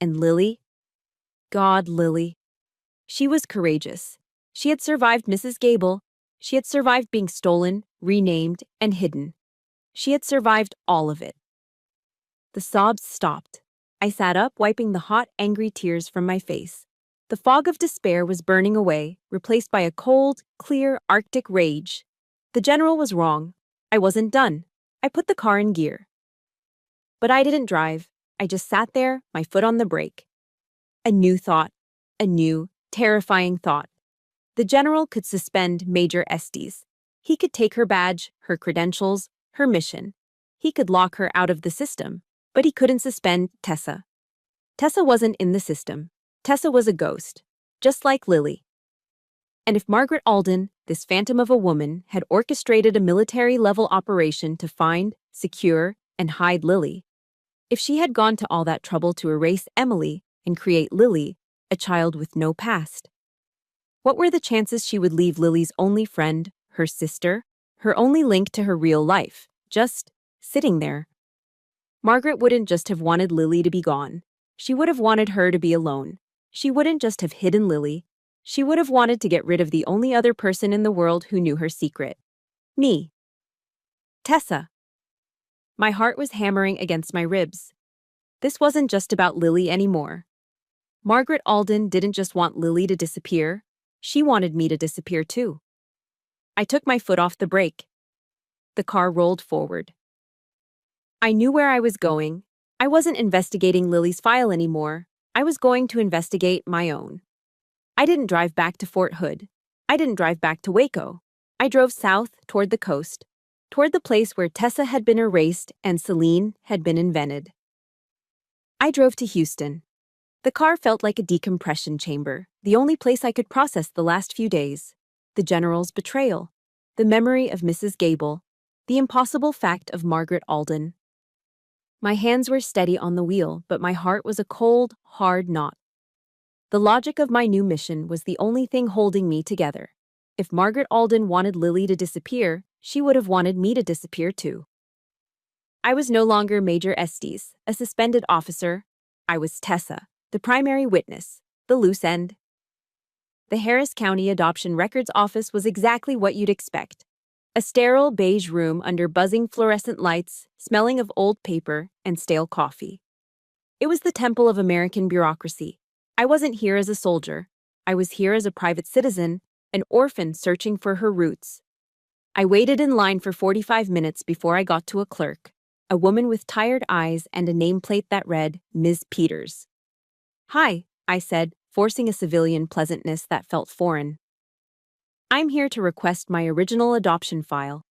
And Lily? God, Lily. She was courageous. She had survived Mrs. Gable. She had survived being stolen, renamed, and hidden. She had survived all of it. The sobs stopped. I sat up, wiping the hot, angry tears from my face. The fog of despair was burning away, replaced by a cold, clear, Arctic rage. The general was wrong. I wasn't done. I put the car in gear. But I didn't drive. I just sat there, my foot on the brake. A new thought. A new, terrifying thought. The general could suspend Major Estes. He could take her badge, her credentials, her mission. He could lock her out of the system. But he couldn't suspend Tessa. Tessa wasn't in the system. Tessa was a ghost, just like Lily. And if Margaret Alden, this phantom of a woman, had orchestrated a military-level operation to find, secure, and hide Lily, if she had gone to all that trouble to erase Emily and create Lily, a child with no past, what were the chances she would leave Lily's only friend, her sister, her only link to her real life, just sitting there? Margaret wouldn't just have wanted Lily to be gone. She would have wanted her to be alone. She wouldn't just have hidden Lily. She would have wanted to get rid of the only other person in the world who knew her secret. Me. Tessa. My heart was hammering against my ribs. This wasn't just about Lily anymore. Margaret Alden didn't just want Lily to disappear. She wanted me to disappear too. I took my foot off the brake. The car rolled forward. I knew where I was going. I wasn't investigating Lily's file anymore. I was going to investigate my own. I didn't drive back to Fort Hood. I didn't drive back to Waco. I drove south toward the coast, toward the place where Tessa had been erased and Celine had been invented. I drove to Houston. The car felt like a decompression chamber, the only place I could process the last few days. The general's betrayal, the memory of Mrs. Gable, the impossible fact of Margaret Alden. My hands were steady on the wheel, but my heart was a cold, hard knot. The logic of my new mission was the only thing holding me together. If Margaret Alden wanted Lily to disappear, she would have wanted me to disappear too. I was no longer Major Estes, a suspended officer. I was Tessa, the primary witness, the loose end. The Harris County Adoption Records Office was exactly what you'd expect. A sterile beige room under buzzing fluorescent lights, smelling of old paper and stale coffee. It was the temple of American bureaucracy. I wasn't here as a soldier. I was here as a private citizen, an orphan searching for her roots. I waited in line for 45 minutes before I got to a clerk, a woman with tired eyes and a nameplate that read, Ms. Peters. "Hi," I said, forcing a civilian pleasantness that felt foreign. "I'm here to request my original adoption file.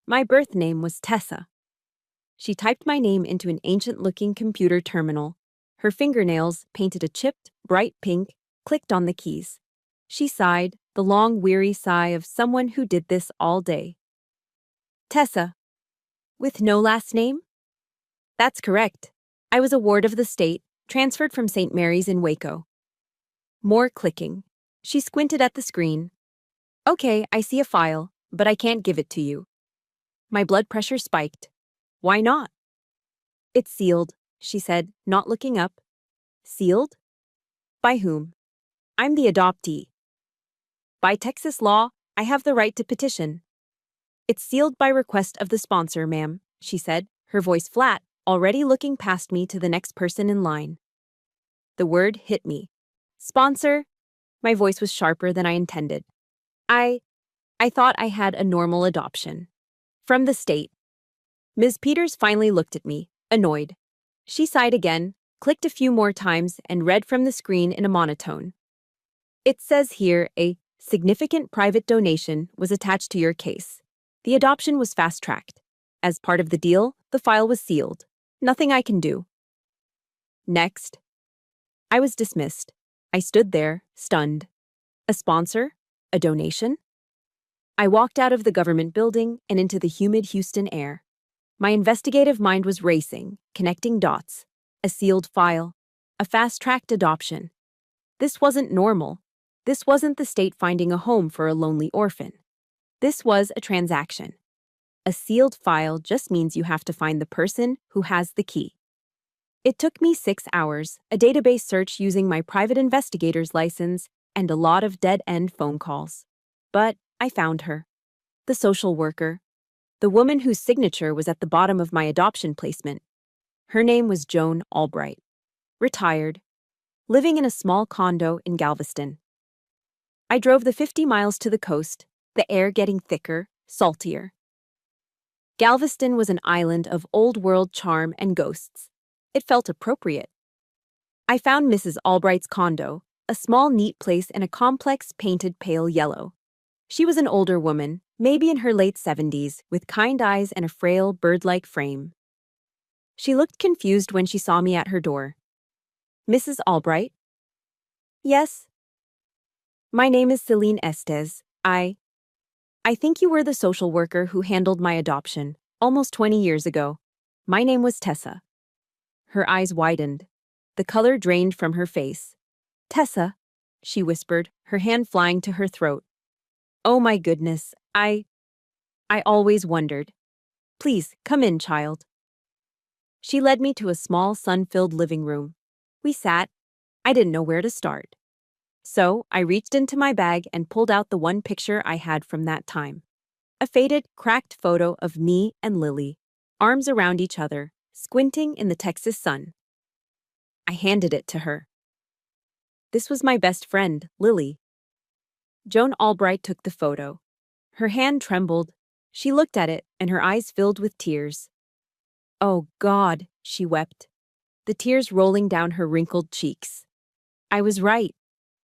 My birth name was Tessa." She typed my name into an ancient-looking computer terminal. Her fingernails, painted a chipped, bright pink, clicked on the keys. She sighed, the long, weary sigh of someone who did this all day. "Tessa. With no last name?" "That's correct. I was a ward of the state, transferred from St. Mary's in Waco." More clicking. She squinted at the screen. "Okay, I see a file, but I can't give it to you." My blood pressure spiked. "Why not?" "It's sealed," she said, not looking up. "Sealed? By whom?" "I'm the adoptee." "By Texas law, I have the right to petition." "It's sealed by request of the sponsor, ma'am," she said, her voice flat, already looking past me to the next person in line. The word hit me. "Sponsor?" My voice was sharper than I intended. I thought I had a normal adoption. From the state. Ms. Peters finally looked at me, annoyed. She sighed again, clicked a few more times, and read from the screen in a monotone. "It says here a significant private donation was attached to your case. The adoption was fast-tracked. As part of the deal, the file was sealed. Nothing I can do." Next. I was dismissed. I stood there, stunned. A sponsor? A donation? I walked out of the government building and into the humid Houston air. My investigative mind was racing, connecting dots. A sealed file. A fast-tracked adoption. This wasn't normal. This wasn't the state finding a home for a lonely orphan. This was a transaction. A sealed file just means you have to find the person who has the key. It took me 6 hours, a database search using my private investigator's license, and a lot of dead-end phone calls. But I found her. The social worker. The woman whose signature was at the bottom of my adoption placement. Her name was Joan Albright. Retired. Living in a small condo in Galveston. I drove the 50 miles to the coast, the air getting thicker, saltier. Galveston was an island of old-world charm and ghosts. It felt appropriate. I found Mrs. Albright's condo, a small, neat place in a complex painted pale yellow. She was an older woman, maybe in her late 70s, with kind eyes and a frail, bird-like frame. She looked confused when she saw me at her door. "Mrs. Albright?" "Yes." "My name is Celine Estes. I think you were the social worker who handled my adoption, almost 20 years ago. My name was Tessa." Her eyes widened. The color drained from her face. "Tessa," she whispered, her hand flying to her throat. "Oh my goodness, I always wondered. Please, come in, child." She led me to a small, sun-filled living room. We sat. I didn't know where to start. So I reached into my bag and pulled out the one picture I had from that time. A faded, cracked photo of me and Lily, arms around each other, squinting in the Texas sun. I handed it to her. This was my best friend, Lily. Joan Albright took the photo. Her hand trembled. She looked at it, and her eyes filled with tears. "Oh, God," she wept, the tears rolling down her wrinkled cheeks. I was right.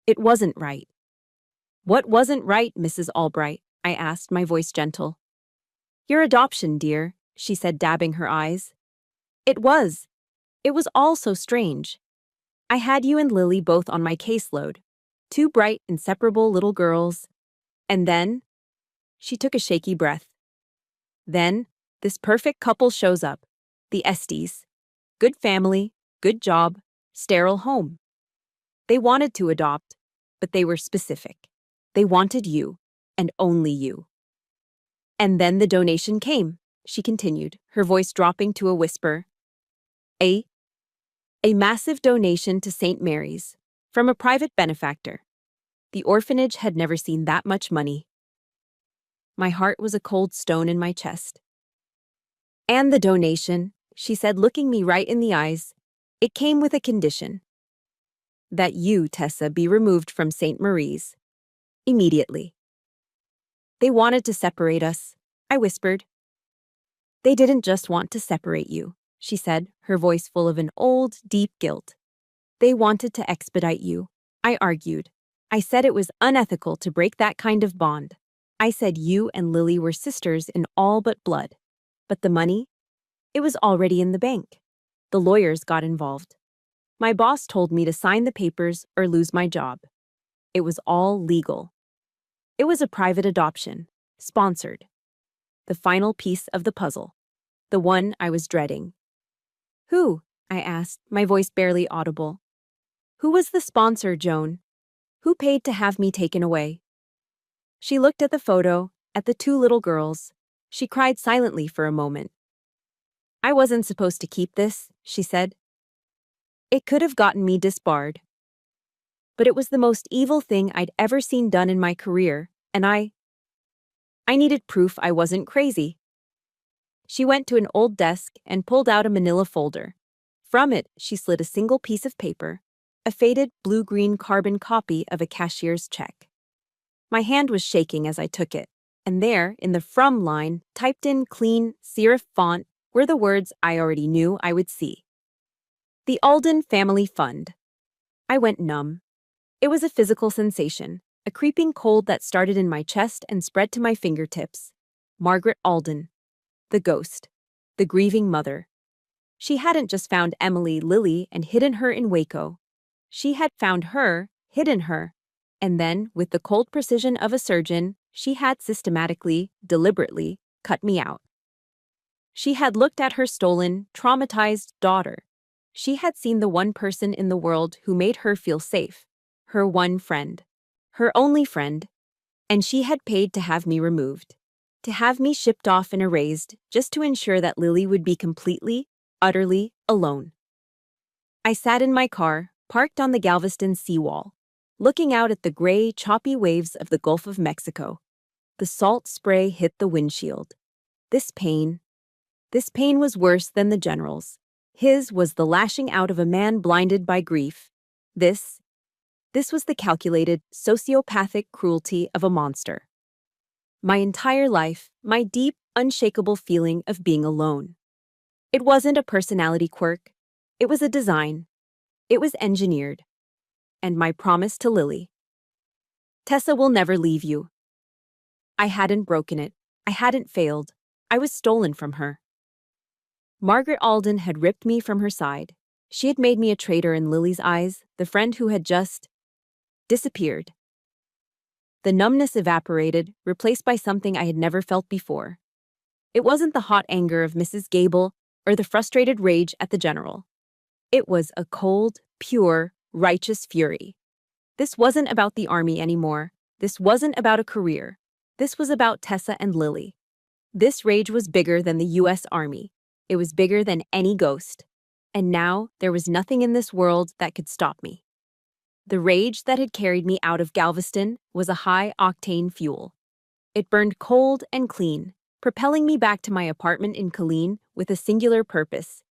It wasn't right. "What wasn't right, Mrs. Albright?" I asked, my voice gentle. "Your adoption, dear," she said, dabbing her eyes. It was all so strange. I had you and Lily both on my caseload, two bright, inseparable little girls. And then," she took a shaky breath. "Then, this perfect couple shows up, the Estes. Good family, good job, sterile home. They wanted to adopt, but they were specific. They wanted you, and only you. And then the donation came," she continued, her voice dropping to a whisper. A massive donation to St. Mary's, from a private benefactor. The orphanage had never seen that much money. My heart was a cold stone in my chest. "And the donation," she said, looking me right in the eyes, "it came with a condition. That you, Tessa, be removed from St. Marie's. Immediately." "They wanted to separate us," I whispered. "They didn't just want to separate you," she said, her voice full of an old, deep guilt. "They wanted to expedite you," I argued. I said it was unethical to break that kind of bond. I said you and Lily were sisters in all but blood. But the money? It was already in the bank. The lawyers got involved. My boss told me to sign the papers or lose my job. It was all legal. It was a private adoption, sponsored. The final piece of the puzzle. The one I was dreading. "Who?" I asked, my voice barely audible. "Who was the sponsor, Joan? Who paid to have me taken away?" She looked at the photo, at the two little girls. She cried silently for a moment. "I wasn't supposed to keep this," she said. "It could have gotten me disbarred. But it was the most evil thing I'd ever seen done in my career, and I needed proof I wasn't crazy." She went to an old desk and pulled out a manila folder. From it, she slid a single piece of paper, a faded blue-green carbon copy of a cashier's check. My hand was shaking as I took it, and there, in the "from" line, typed in clean, serif font, were the words I already knew I would see. "The Alden Family Fund." I went numb. It was a physical sensation, a creeping cold that started in my chest and spread to my fingertips. Margaret Alden. The ghost. The grieving mother. She hadn't just found Emily Lily and hidden her in Waco. She had found her, hidden her, and then, with the cold precision of a surgeon, she had systematically, deliberately, cut me out. She had looked at her stolen, traumatized daughter. She had seen the one person in the world who made her feel safe, her one friend, her only friend, and she had paid to have me removed, to have me shipped off and erased just to ensure that Lily would be completely, utterly alone. I sat in my car, parked on the Galveston seawall, looking out at the gray, choppy waves of the Gulf of Mexico. The salt spray hit the windshield. This pain was worse than the general's. His was the lashing out of a man blinded by grief. This was the calculated, sociopathic cruelty of a monster. My entire life, my deep, unshakable feeling of being alone. It wasn't a personality quirk. It was a design. It was engineered. And my promise to Lily. Tessa will never leave you. I hadn't broken it. I hadn't failed. I was stolen from her. Margaret Alden had ripped me from her side. She had made me a traitor in Lily's eyes, the friend who had just disappeared. The numbness evaporated, replaced by something I had never felt before. It wasn't the hot anger of Mrs. Gable or the frustrated rage at the general. It was a cold, pure, righteous fury. This wasn't about the army anymore. This wasn't about a career. This was about Tessa and Lily. This rage was bigger than the U.S. Army. It was bigger than any ghost. And now there was nothing in this world that could stop me. The rage that had carried me out of Galveston was a high-octane fuel. It burned cold and clean, propelling me back to my apartment in Killeen with a singular purpose.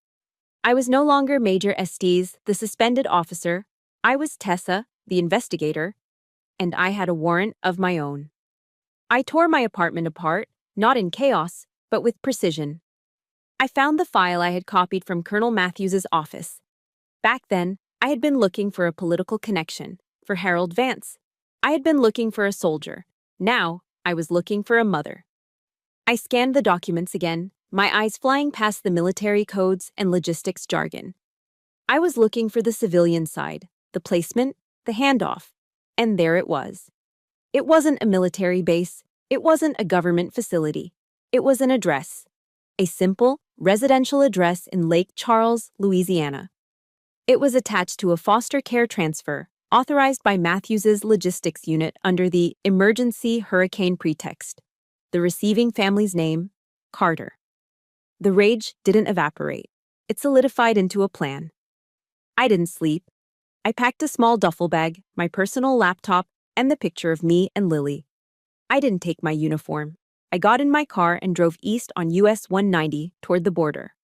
I was no longer Major Estes, the suspended officer. I was Tessa, the investigator, and I had a warrant of my own. I tore my apartment apart, not in chaos, but with precision. I found the file I had copied from Colonel Matthews's office. Back then, I had been looking for a political connection, for Harold Vance. I had been looking for a soldier. Now, I was looking for a mother. I scanned the documents again, my eyes flying past the military codes and logistics jargon. I was looking for the civilian side, the placement, the handoff, and there it was. It wasn't a military base. It wasn't a government facility. It was an address. A simple, residential address in Lake Charles, Louisiana. It was attached to a foster care transfer, authorized by Matthews's logistics unit under the emergency hurricane pretext. The receiving family's name, Carter. The rage didn't evaporate. It solidified into a plan. I didn't sleep. I packed a small duffel bag, my personal laptop, and the picture of me and Lily. I didn't take my uniform. I got in my car and drove east on US 190 toward the border.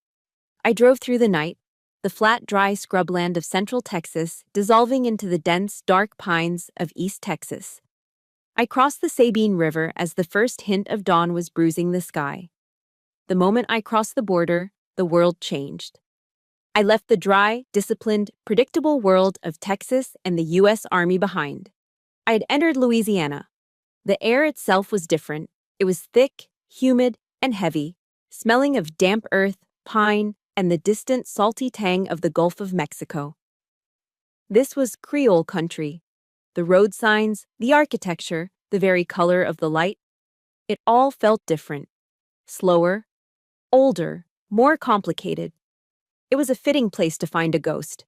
I drove through the night, the flat, dry scrubland of central Texas dissolving into the dense, dark pines of East Texas. I crossed the Sabine River as the first hint of dawn was bruising the sky. The moment I crossed the border, the world changed. I left the dry, disciplined, predictable world of Texas and the U.S. Army behind. I had entered Louisiana. The air itself was different. It was thick, humid, and heavy, smelling of damp earth, pine, and the distant salty tang of the Gulf of Mexico. This was Creole country. The road signs, the architecture, the very color of the light, it all felt different. Slower, older, more complicated. It was a fitting place to find a ghost.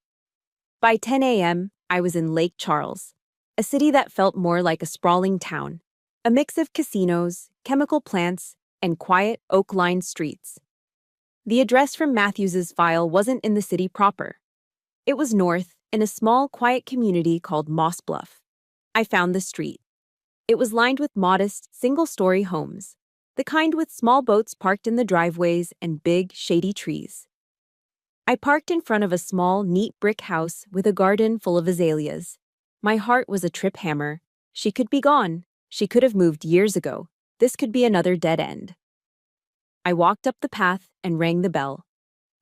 By 10 a.m., I was in Lake Charles, a city that felt more like a sprawling town, a mix of casinos, chemical plants, and quiet, oak-lined streets. The address from Matthews's file wasn't in the city proper. It was north, in a small, quiet community called Moss Bluff. I found the street. It was lined with modest, single-story homes, the kind with small boats parked in the driveways and big, shady trees. I parked in front of a small, neat brick house with a garden full of azaleas. My heart was a trip hammer. She could be gone. She could have moved years ago. This could be another dead end. I walked up the path and rang the bell.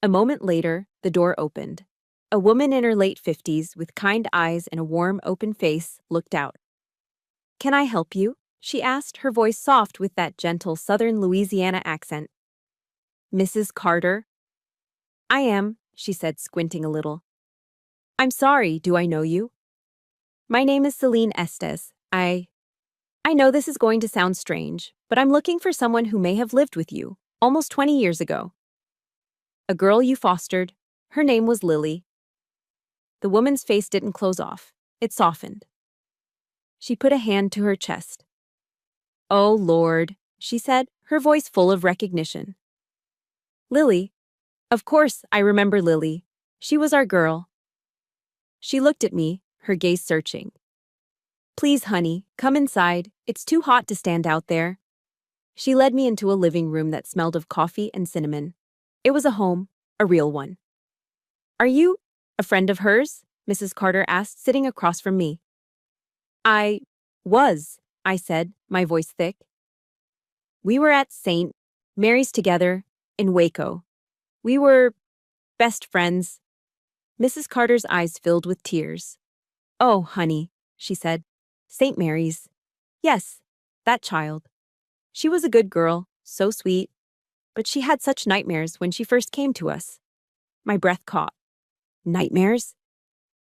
A moment later, the door opened. A woman in her late 50s with kind eyes and a warm, open face looked out. "Can I help you?" she asked, her voice soft with that gentle southern Louisiana accent. "Mrs. Carter?" "I am," she said, squinting a little. "I'm sorry, do I know you?" "My name is Celine Estes. I know this is going to sound strange, but I'm looking for someone who may have lived with you, almost 20 years ago. A girl you fostered. Her name was Lily." The woman's face didn't close off. It softened. She put a hand to her chest. "Oh, Lord," she said, her voice full of recognition. "Lily. Of course, I remember Lily. She was our girl." She looked at me, her gaze searching. "Please, honey, come inside. It's too hot to stand out there." She led me into a living room that smelled of coffee and cinnamon. It was a home, a real one. "Are you a friend of hers?" Mrs. Carter asked, sitting across from me. "I was," I said, my voice thick. "We were at St. Mary's together, in Waco. We were best friends." Mrs. Carter's eyes filled with tears. "Oh, honey," she said. "St. Mary's. Yes, that child. She was a good girl, so sweet. But she had such nightmares when she first came to us." My breath caught. "Nightmares?"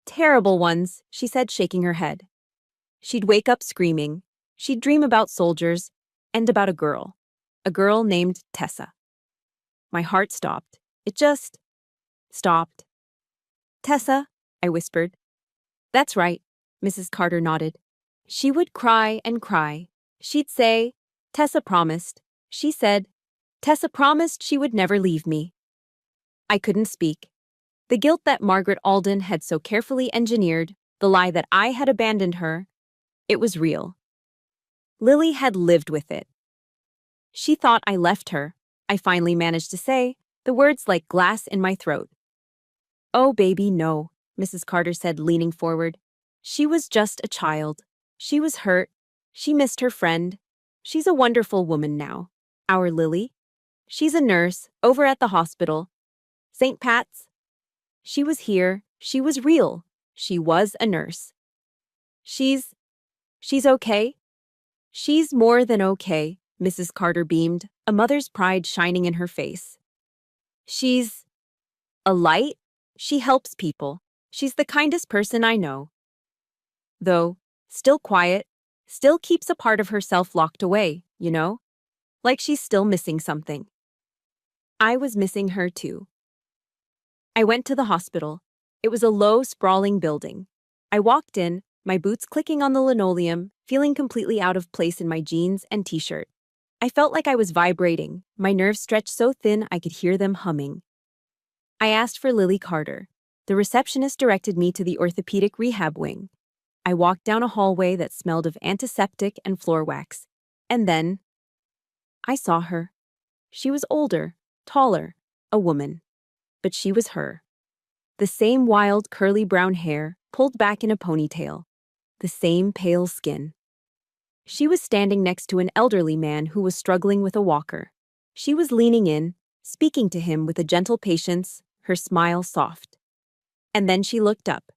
"Terrible ones," she said, shaking her head. "She'd wake up screaming. She'd dream about soldiers and about a girl named Tessa." My heart stopped. It just stopped. "Tessa," I whispered. "That's right," Mrs. Carter nodded. "She would cry and cry. She'd say, 'Tessa promised.' She said, 'Tessa promised she would never leave me.'" I couldn't speak. The guilt that Margaret Alden had so carefully engineered, the lie that I had abandoned her, it was real. Lily had lived with it. "She thought I left her," I finally managed to say, the words like glass in my throat. "Oh, baby, no," Mrs. Carter said, leaning forward. "She was just a child. She was hurt. She missed her friend. She's a wonderful woman now. Our Lily. She's a nurse, over at the hospital. St. Pat's. She was here. She was real. She was a nurse. She's okay?" "She's more than okay," Mrs. Carter beamed, a mother's pride shining in her face. "She's a light. She helps people. She's the kindest person I know. Though, still quiet, still keeps a part of herself locked away, you know? Like she's still missing something." I was missing her too. I went to the hospital. It was a low, sprawling building. I walked in, my boots clicking on the linoleum, feeling completely out of place in my jeans and t-shirt. I felt like I was vibrating, my nerves stretched so thin I could hear them humming. I asked for Lily Carter. The receptionist directed me to the orthopedic rehab wing. I walked down a hallway that smelled of antiseptic and floor wax. And then I saw her. She was older, taller, a woman. But she was her. The same wild, curly brown hair, pulled back in a ponytail. The same pale skin. She was standing next to an elderly man who was struggling with a walker. She was leaning in, speaking to him with a gentle patience, her smile soft. And then she looked up.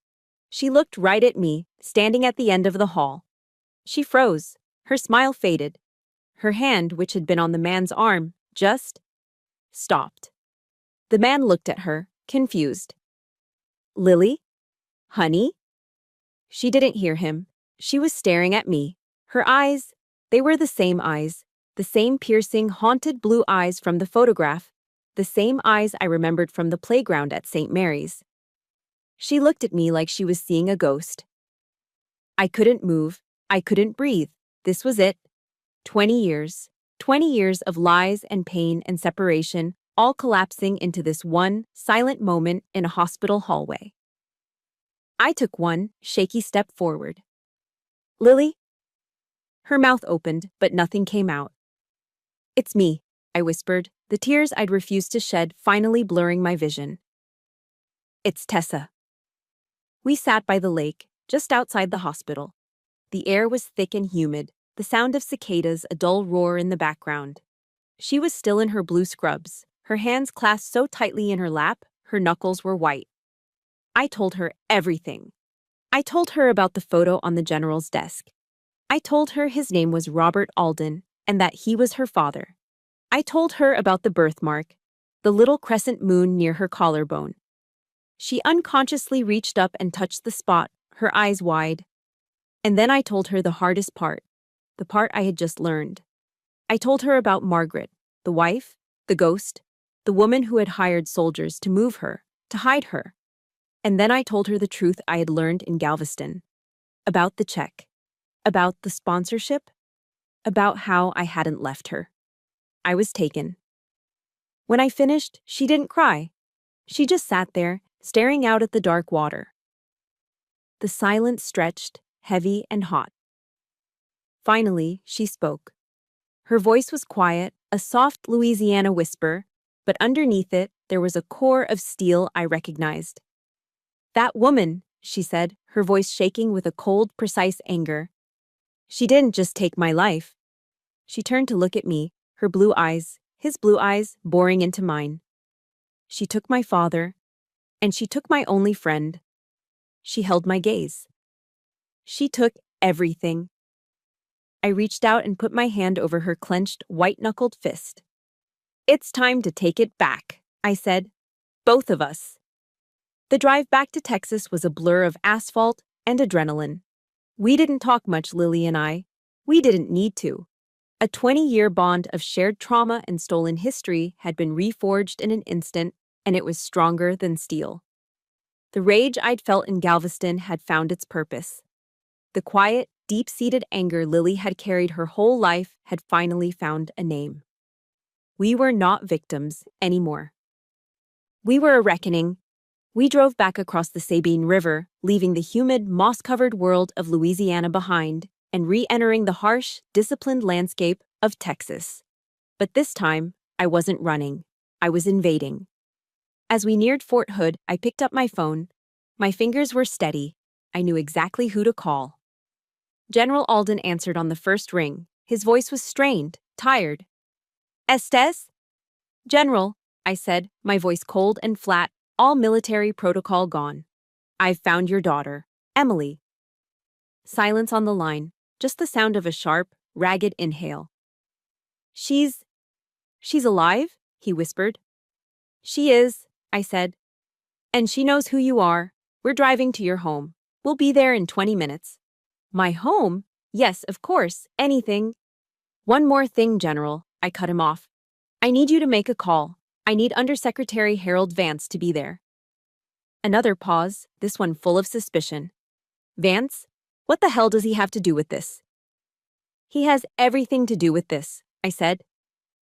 She looked right at me, standing at the end of the hall. She froze. Her smile faded. Her hand, which had been on the man's arm, just stopped. The man looked at her, confused. "Lily? Honey?" She didn't hear him. She was staring at me. Her eyes, they were the same piercing, haunted blue eyes from the photograph, the same eyes I remembered from the playground at St. Mary's. She looked at me like she was seeing a ghost. I couldn't move. I couldn't breathe. This was it. 20 years. 20 years of lies and pain and separation, all collapsing into this one silent moment in a hospital hallway. I took one shaky step forward. "Lily?" Her mouth opened, but nothing came out. "It's me," I whispered, the tears I'd refused to shed finally blurring my vision. "It's Tessa." We sat by the lake, just outside the hospital. The air was thick and humid, the sound of cicadas a dull roar in the background. She was still in her blue scrubs, her hands clasped so tightly in her lap, her knuckles were white. I told her everything. I told her about the photo on the general's desk. I told her his name was Robert Alden and that he was her father. I told her about the birthmark, the little crescent moon near her collarbone. She unconsciously reached up and touched the spot, her eyes wide. And then I told her the hardest part, the part I had just learned. I told her about Margaret, the wife, the ghost, the woman who had hired soldiers to move her, to hide her. And then I told her the truth I had learned in Galveston. About the check. about the sponsorship, about how I hadn't left her. I was taken. When I finished, she didn't cry. She just sat there, staring out at the dark water. The silence stretched, heavy and hot. Finally, she spoke. Her voice was quiet, a soft Louisiana whisper, but underneath it, there was a core of steel I recognized. "That woman," she said, her voice shaking with a cold, precise anger. "She didn't just take my life." She turned to look at me, her blue eyes, his blue eyes, boring into mine. "She took my father, and she took my only friend." She held my gaze. "She took everything." I reached out and put my hand over her clenched, white-knuckled fist. "It's time to take it back," I said. "Both of us." The drive back to Texas was a blur of asphalt and adrenaline. We didn't talk much, Lily and I. We didn't need to. A 20-year bond of shared trauma and stolen history had been reforged in an instant, and it was stronger than steel. The rage I'd felt in Galveston had found its purpose. The quiet, deep-seated anger Lily had carried her whole life had finally found a name. We were not victims anymore. We were a reckoning. We drove back across the Sabine River, leaving the humid, moss-covered world of Louisiana behind and re-entering the harsh, disciplined landscape of Texas. But this time, I wasn't running. I was invading. As we neared Fort Hood, I picked up my phone. My fingers were steady. I knew exactly who to call. General Alden answered on the first ring. His voice was strained, tired. "Estes?" "General," I said, my voice cold and flat, all military protocol gone. "I've found your daughter, Emily." Silence on the line, just the sound of a sharp, ragged inhale. She's alive?" he whispered. "She is," I said. "And she knows who you are. We're driving to your home. We'll be there in 20 minutes. "My home? Yes, of course, anything." "One more thing, General," I cut him off. "I need you to make a call. I need Undersecretary Harold Vance to be there." Another pause, this one full of suspicion. "Vance? What the hell does he have to do with this?" "He has everything to do with this," I said.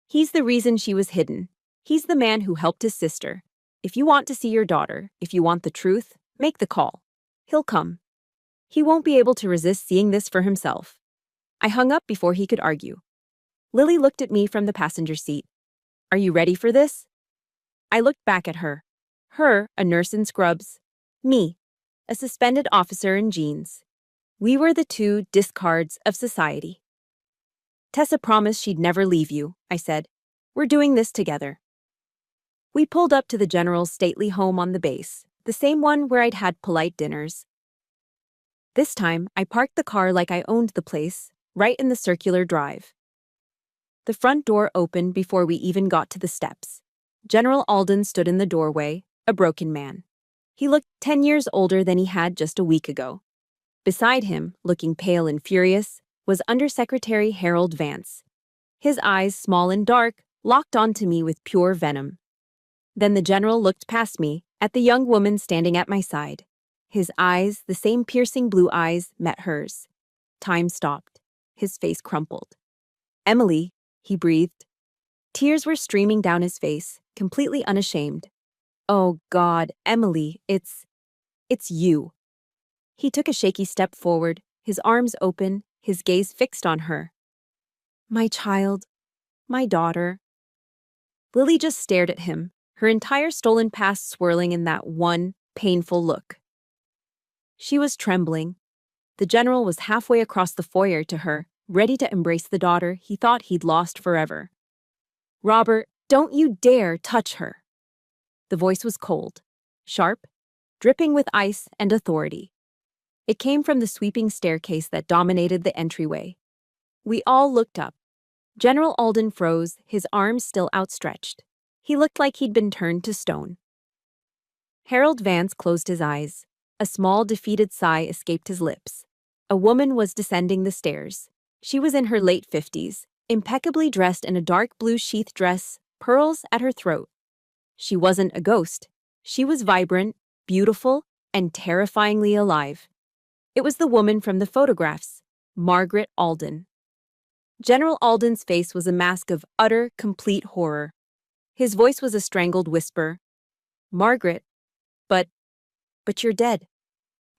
"He's the reason she was hidden. He's the man who helped his sister. If you want to see your daughter, if you want the truth, make the call. He'll come. He won't be able to resist seeing this for himself." I hung up before he could argue. Lily looked at me from the passenger seat. "Are you ready for this?" I looked back at her. Her, a nurse in scrubs. Me, a suspended officer in jeans. We were the two discards of society. "Tessa promised she'd never leave you," I said. "We're doing this together." We pulled up to the General's stately home on the base, the same one where I'd had polite dinners. This time, I parked the car like I owned the place, right in the circular drive. The front door opened before we even got to the steps. General Alden stood in the doorway, a broken man. He looked 10 years older than he had just a week ago. Beside him, looking pale and furious, was Undersecretary Harold Vance. His eyes, small and dark, locked onto me with pure venom. Then the general looked past me, at the young woman standing at my side. His eyes, the same piercing blue eyes, met hers. Time stopped. His face crumpled. "Emily," he breathed. Tears were streaming down his face, completely unashamed. "Oh God, Emily, it's you." He took a shaky step forward, his arms open, his gaze fixed on her. "My child, my daughter." Lily just stared at him, her entire stolen past swirling in that one, painful look. She was trembling. The general was halfway across the foyer to her, ready to embrace the daughter he thought he'd lost forever. "Robert, don't you dare touch her." The voice was cold, sharp, dripping with ice and authority. It came from the sweeping staircase that dominated the entryway. We all looked up. General Alden froze, his arms still outstretched. He looked like he'd been turned to stone. Harold Vance closed his eyes. A small, defeated sigh escaped his lips. A woman was descending the stairs. She was in her late 50s, impeccably dressed in a dark blue sheath dress, pearls at her throat. She wasn't a ghost. She was vibrant, beautiful, and terrifyingly alive. It was the woman from the photographs, Margaret Alden. General Alden's face was a mask of utter, complete horror. His voice was a strangled whisper. Margaret, but, but you're dead.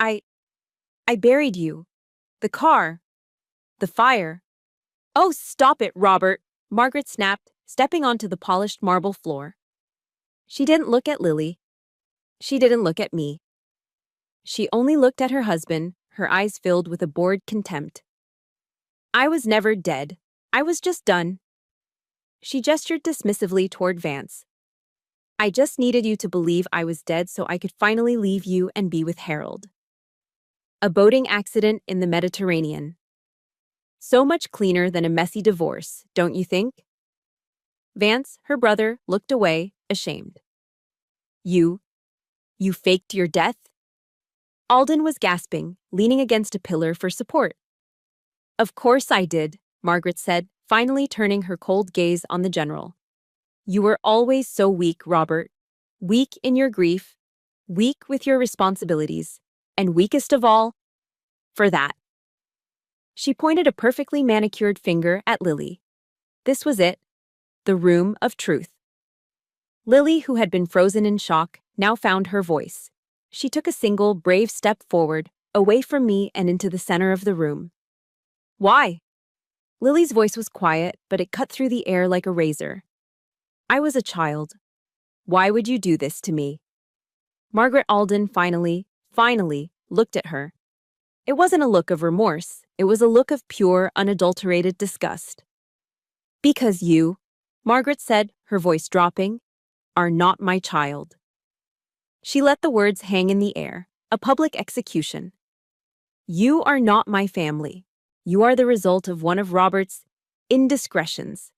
I, I buried you. The car. The fire. Oh, stop it, Robert, Margaret snapped, stepping onto the polished marble floor. She didn't look at Lily. She didn't look at me. She only looked at her husband, her eyes filled with a bored contempt. I was never dead. I was just done. She gestured dismissively toward Vance. I just needed you to believe I was dead so I could finally leave you and be with Harold. A boating accident in the Mediterranean. So much cleaner than a messy divorce, don't you think? Vance, her brother, looked away, ashamed. You faked your death? Alden was gasping, leaning against a pillar for support. Of course I did, Margaret said, finally turning her cold gaze on the general. You were always so weak, Robert. Weak in your grief, weak with your responsibilities, and weakest of all, for that. She pointed a perfectly manicured finger at Lily. This was it, the room of truth. Lily, who had been frozen in shock, now found her voice. She took a single, brave step forward, away from me and into the center of the room. Why? Lily's voice was quiet, but it cut through the air like a razor. I was a child. Why would you do this to me? Margaret Alden finally looked at her. It wasn't a look of remorse, it was a look of pure, unadulterated disgust. Because you, Margaret said, her voice dropping, are not my child. She let the words hang in the air, a public execution. You are not my family. You are the result of one of Robert's indiscretions,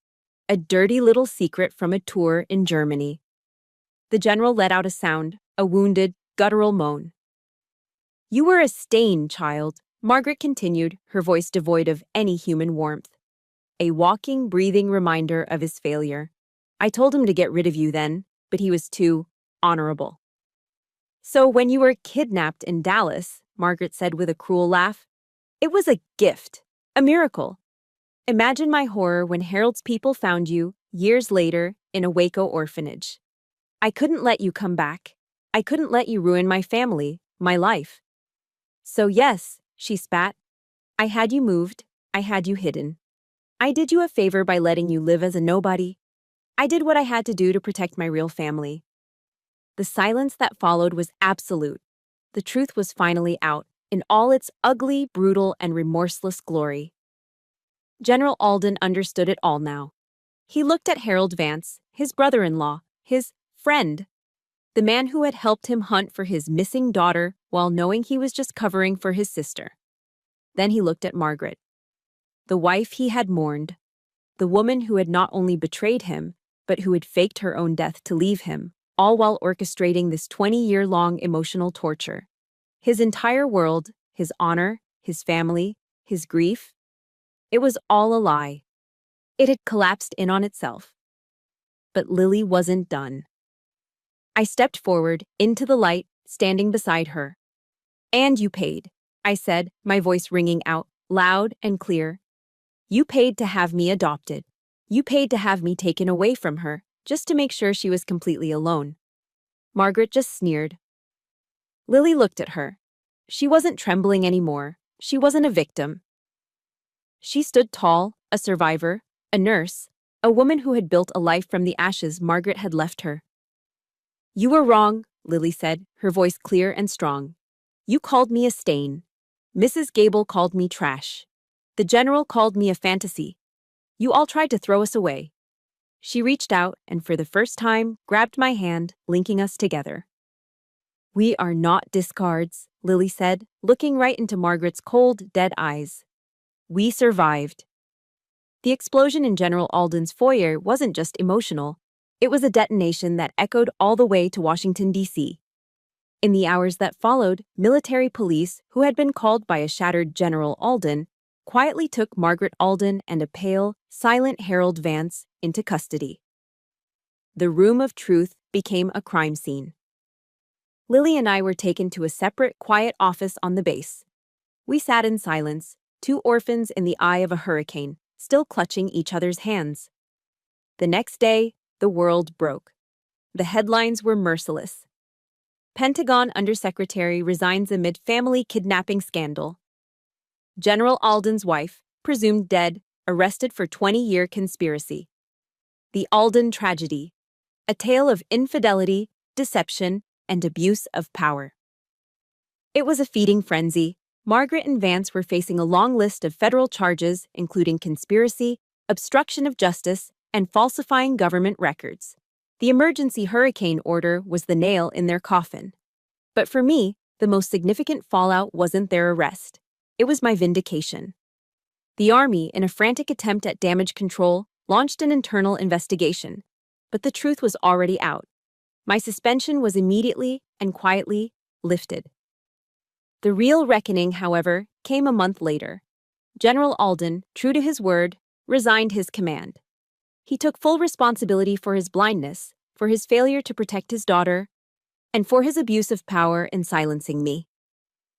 a dirty little secret from a tour in Germany. The general let out a sound, a wounded, guttural moan. You were a stain, child, Margaret continued, her voice devoid of any human warmth. A walking, breathing reminder of his failure. I told him to get rid of you then, but he was too honorable. So when you were kidnapped in Dallas, Margaret said with a cruel laugh, it was a gift, a miracle. Imagine my horror when Harold's people found you, years later, in a Waco orphanage. I couldn't let you come back. I couldn't let you ruin my family, my life. So yes, she spat. I had you moved. I had you hidden. I did you a favor by letting you live as a nobody. I did what I had to do to protect my real family. The silence that followed was absolute. The truth was finally out, in all its ugly, brutal, and remorseless glory. General Alden understood it all now. He looked at Harold Vance, his brother-in-law, his friend, the man who had helped him hunt for his missing daughter while knowing he was just covering for his sister. Then he looked at Margaret, the wife he had mourned, the woman who had not only betrayed him, but who had faked her own death to leave him, all while orchestrating this 20-year-long emotional torture. His entire world, his honor, his family, his grief, it was all a lie. It had collapsed in on itself. But Lily wasn't done. I stepped forward, into the light, standing beside her. And you paid, I said, my voice ringing out, loud and clear. You paid to have me adopted. You paid to have me taken away from her, just to make sure she was completely alone. Margaret just sneered. Lily looked at her. She wasn't trembling anymore. She wasn't a victim. She stood tall, a survivor, a nurse, a woman who had built a life from the ashes Margaret had left her. You were wrong, Lily said, her voice clear and strong. You called me a stain. Mrs. Gable called me trash. The general called me a fantasy. You all tried to throw us away. She reached out and for the first time grabbed my hand, linking us together. We are not discards, Lily said, looking right into Margaret's cold, dead eyes. We survived. The explosion in General Alden's foyer wasn't just emotional. It was a detonation that echoed all the way to Washington, D.C. In the hours that followed, military police, who had been called by a shattered General Alden, quietly took Margaret Alden and a pale, silent Harold Vance into custody. The room of truth became a crime scene. Lily and I were taken to a separate, quiet office on the base. We sat in silence, two orphans in the eye of a hurricane, still clutching each other's hands. The next day, the world broke. The headlines were merciless. Pentagon Undersecretary resigns amid family kidnapping scandal. General Alden's wife, presumed dead, arrested for 20-year conspiracy. The Alden tragedy, a tale of infidelity, deception, and abuse of power. It was a feeding frenzy. Margaret and Vance were facing a long list of federal charges, including conspiracy, obstruction of justice, and falsifying government records. The emergency hurricane order was the nail in their coffin. But for me, the most significant fallout wasn't their arrest. It was my vindication. The Army, in a frantic attempt at damage control, launched an internal investigation. But the truth was already out. My suspension was immediately and quietly lifted. The real reckoning, however, came a month later. General Alden, true to his word, resigned his command. He took full responsibility for his blindness, for his failure to protect his daughter, and for his abuse of power in silencing me.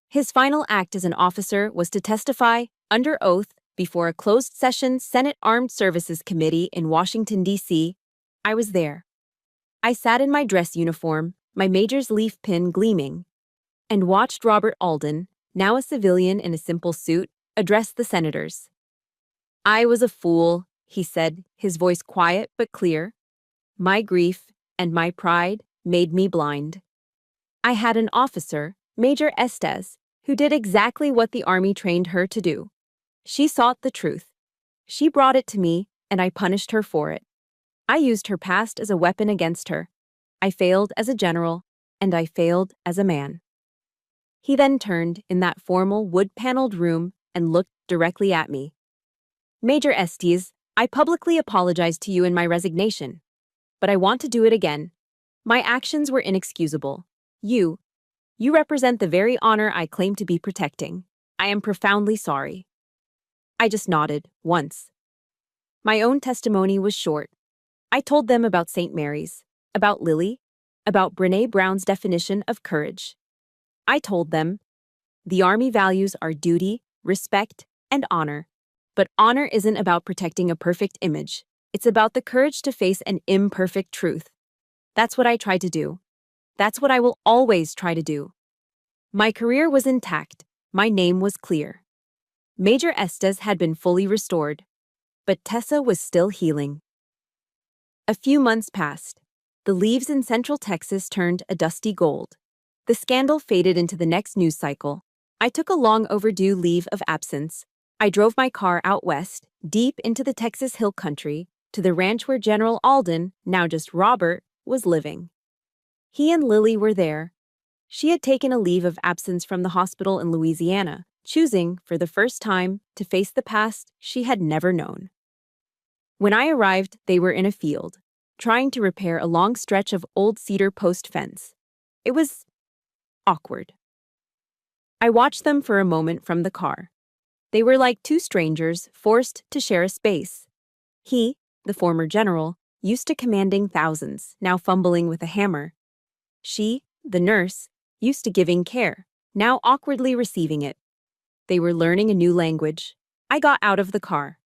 His final act as an officer was to testify, under oath, before a closed-session Senate Armed Services Committee in Washington, D.C. I was there. I sat in my dress uniform, my major's leaf pin gleaming, and watched Robert Alden, now a civilian in a simple suit, address the senators. "I was a fool," he said, his voice quiet but clear. "My grief and my pride made me blind. I had an officer, Major Estes, who did exactly what the Army trained her to do. She sought the truth. She brought it to me, and I punished her for it. I used her past as a weapon against her. I failed as a general, and I failed as a man." He then turned in that formal wood-paneled room and looked directly at me. "Major Estes, I publicly apologize to you in my resignation. But I want to do it again. My actions were inexcusable. You represent the very honor I claim to be protecting. I am profoundly sorry." I just nodded, once. My own testimony was short. I told them about St. Mary's, about Lily, about Brené Brown's definition of courage. I told them, the Army values are duty, respect, and honor. But honor isn't about protecting a perfect image. It's about the courage to face an imperfect truth. That's what I tried to do. That's what I will always try to do. My career was intact. My name was clear. Major Estes had been fully restored. But Tessa was still healing. A few months passed. The leaves in Central Texas turned a dusty gold. The scandal faded into the next news cycle. I took a long overdue leave of absence. I drove my car out west, deep into the Texas Hill Country, to the ranch where General Alden, now just Robert, was living. He and Lily were there. She had taken a leave of absence from the hospital in Louisiana, choosing, for the first time, to face the past she had never known. When I arrived, they were in a field, trying to repair a long stretch of old cedar post fence. It was awkward. I watched them for a moment from the car. They were like two strangers forced to share a space. He, the former general, used to commanding thousands, now fumbling with a hammer. She, the nurse, used to giving care, now awkwardly receiving it. They were learning a new language. I got out of the car.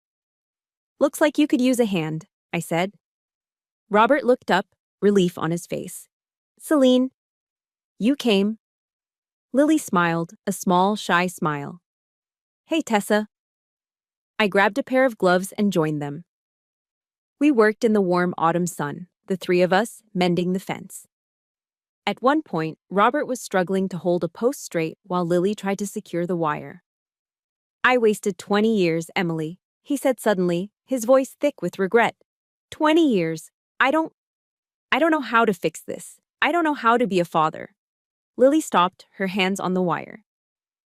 "Looks like you could use a hand," I said. Robert looked up, relief on his face. "Celine, you came." Lily smiled, a small, shy smile. "Hey, Tessa." I grabbed a pair of gloves and joined them. We worked in the warm autumn sun, the three of us mending the fence. At one point, Robert was struggling to hold a post straight while Lily tried to secure the wire. "I wasted 20 years, Emily," he said suddenly, his voice thick with regret. 20 years. I don't know how to fix this. I don't know how to be a father." Lily stopped, her hands on the wire.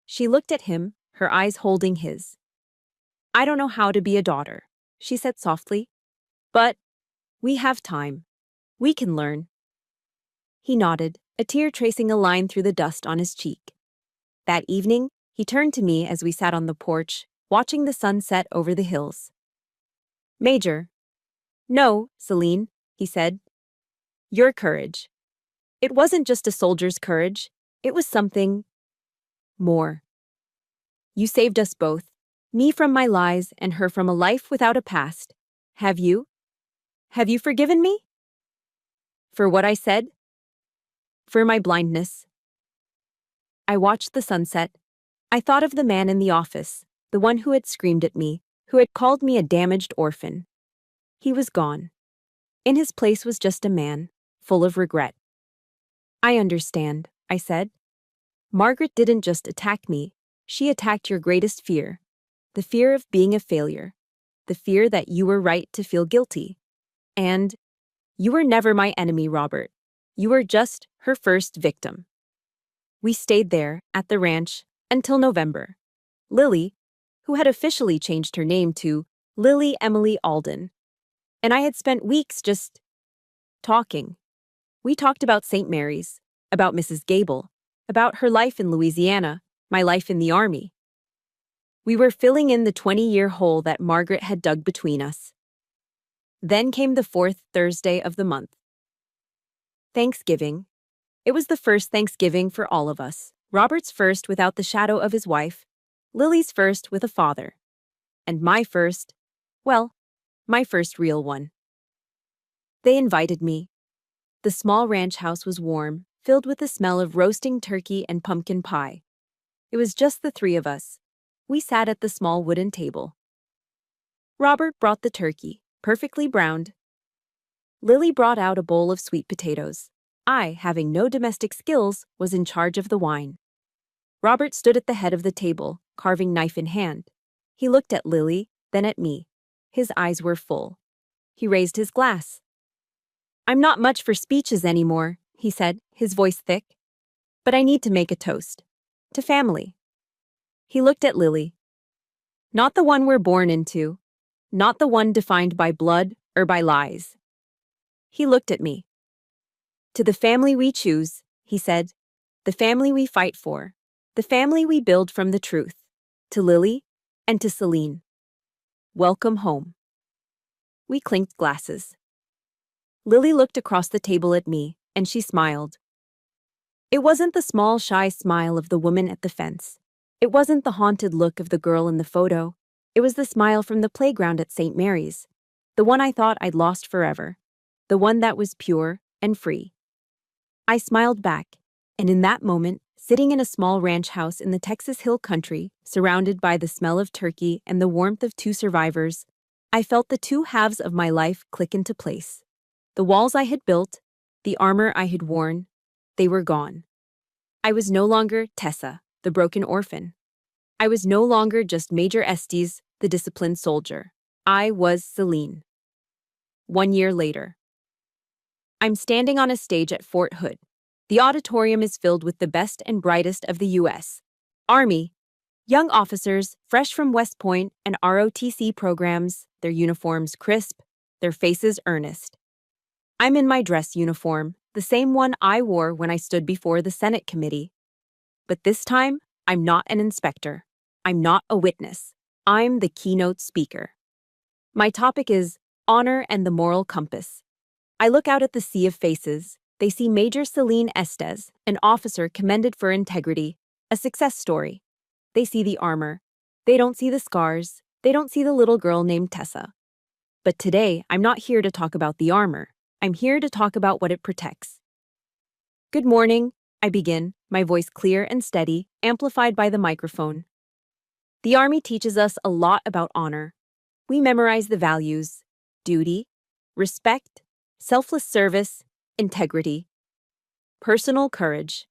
She looked at him, her eyes holding his. "I don't know how to be a daughter," she said softly. "But we have time. We can learn." He nodded, a tear tracing a line through the dust on his cheek. That evening, he turned to me as we sat on the porch, watching the sun set over the hills. "Major." "No, Celine," he said. "Your courage. It wasn't just a soldier's courage. It was something more. You saved us both. Me from my lies and her from a life without a past. Have you? Have you forgiven me? For what I said? For my blindness? I watched the sunset. I thought of the man in the office, the one who had screamed at me, who had called me a damaged orphan. He was gone. In his place was just a man, full of regret. I understand, I said. Margaret didn't just attack me, she attacked your greatest fear. The fear of being a failure. The fear that you were right to feel guilty. And you were never my enemy, Robert. You were just her first victim. We stayed there, at the ranch, until November. Lily, who had officially changed her name to Lily Emily Alden, and I had spent weeks just talking. We talked about St. Mary's, about Mrs. Gable, about her life in Louisiana, my life in the Army. We were filling in the 20-year hole that Margaret had dug between us. Then came the fourth Thursday of the month. Thanksgiving. It was the first Thanksgiving for all of us. Robert's first without the shadow of his wife, Lily's first with a father, and my first, well, my first real one. They invited me. The small ranch house was warm, filled with the smell of roasting turkey and pumpkin pie. It was just the three of us. We sat at the small wooden table. Robert brought the turkey, perfectly browned. Lily brought out a bowl of sweet potatoes. I, having no domestic skills, was in charge of the wine. Robert stood at the head of the table, carving knife in hand. He looked at Lily, then at me. His eyes were full. He raised his glass. I'm not much for speeches anymore, he said, his voice thick. But I need to make a toast. To family. He looked at Lily. Not the one we're born into. Not the one defined by blood or by lies. He looked at me. To the family we choose, he said. The family we fight for. The family we build from the truth. To Lily and to Celine. Welcome home. We clinked glasses. Lily looked across the table at me, and she smiled. It wasn't the small, shy smile of the woman at the fence. It wasn't the haunted look of the girl in the photo. It was the smile from the playground at St. Mary's. The one I thought I'd lost forever. The one that was pure and free. I smiled back, and in that moment, sitting in a small ranch house in the Texas Hill Country, surrounded by the smell of turkey and the warmth of two survivors, I felt the two halves of my life click into place. The walls I had built, the armor I had worn, they were gone. I was no longer Tessa, the broken orphan. I was no longer just Major Estes, the disciplined soldier. I was Celine. 1 year later. I'm standing on a stage at Fort Hood. The auditorium is filled with the best and brightest of the U.S. Army, young officers fresh from West Point and ROTC programs, their uniforms crisp, their faces earnest. I'm in my dress uniform, the same one I wore when I stood before the Senate committee. But this time, I'm not an inspector. I'm not a witness. I'm the keynote speaker. My topic is honor and the moral compass. I look out at the sea of faces. They see Major Celine Estes, an officer commended for integrity, a success story. They see the armor. They don't see the scars. They don't see the little girl named Tessa. But today, I'm not here to talk about the armor. I'm here to talk about what it protects. Good morning, I begin, my voice clear and steady, amplified by the microphone. The Army teaches us a lot about honor. We memorize the values: duty, respect, selfless service, integrity, personal courage.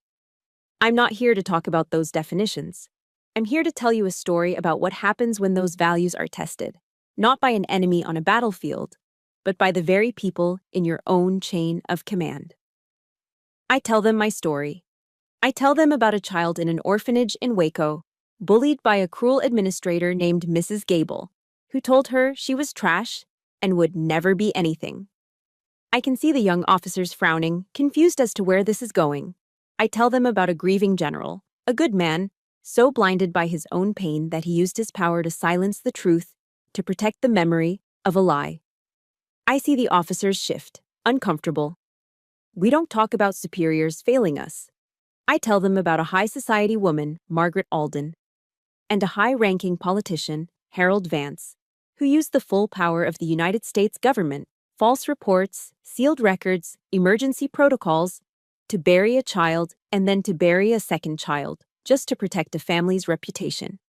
I'm not here to talk about those definitions. I'm here to tell you a story about what happens when those values are tested, not by an enemy on a battlefield, but by the very people in your own chain of command. I tell them my story. I tell them about a child in an orphanage in Waco, bullied by a cruel administrator named Mrs. Gable, who told her she was trash and would never be anything. I can see the young officers frowning, confused as to where this is going. I tell them about a grieving general, a good man, so blinded by his own pain that he used his power to silence the truth, to protect the memory of a lie. I see the officers shift, uncomfortable. We don't talk about superiors failing us. I tell them about a high society woman, Margaret Alden. and a high-ranking politician, Harold Vance, who used the full power of the United States government, false reports, sealed records, emergency protocols, to bury a child and then to bury a second child, just to protect a family's reputation.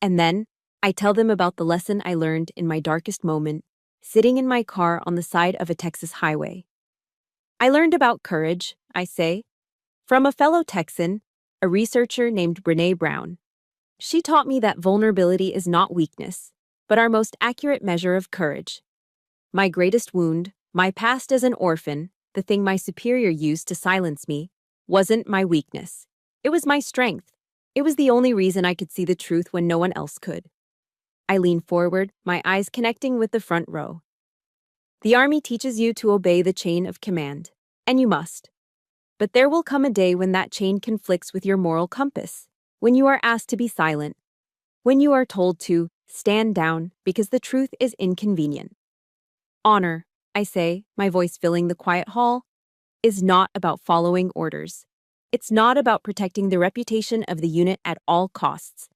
And then, I tell them about the lesson I learned in my darkest moment, sitting in my car on the side of a Texas highway. I learned about courage, I say, from a fellow Texan, a researcher named Brené Brown. She taught me that vulnerability is not weakness, but our most accurate measure of courage. My greatest wound, my past as an orphan, the thing my superior used to silence me, wasn't my weakness. It was my strength. It was the only reason I could see the truth when no one else could. I lean forward, my eyes connecting with the front row. The Army teaches you to obey the chain of command, and you must. But there will come a day when that chain conflicts with your moral compass, when you are asked to be silent, when you are told to stand down because the truth is inconvenient. Honor, I say, my voice filling the quiet hall, is not about following orders. It's not about protecting the reputation of the unit at all costs.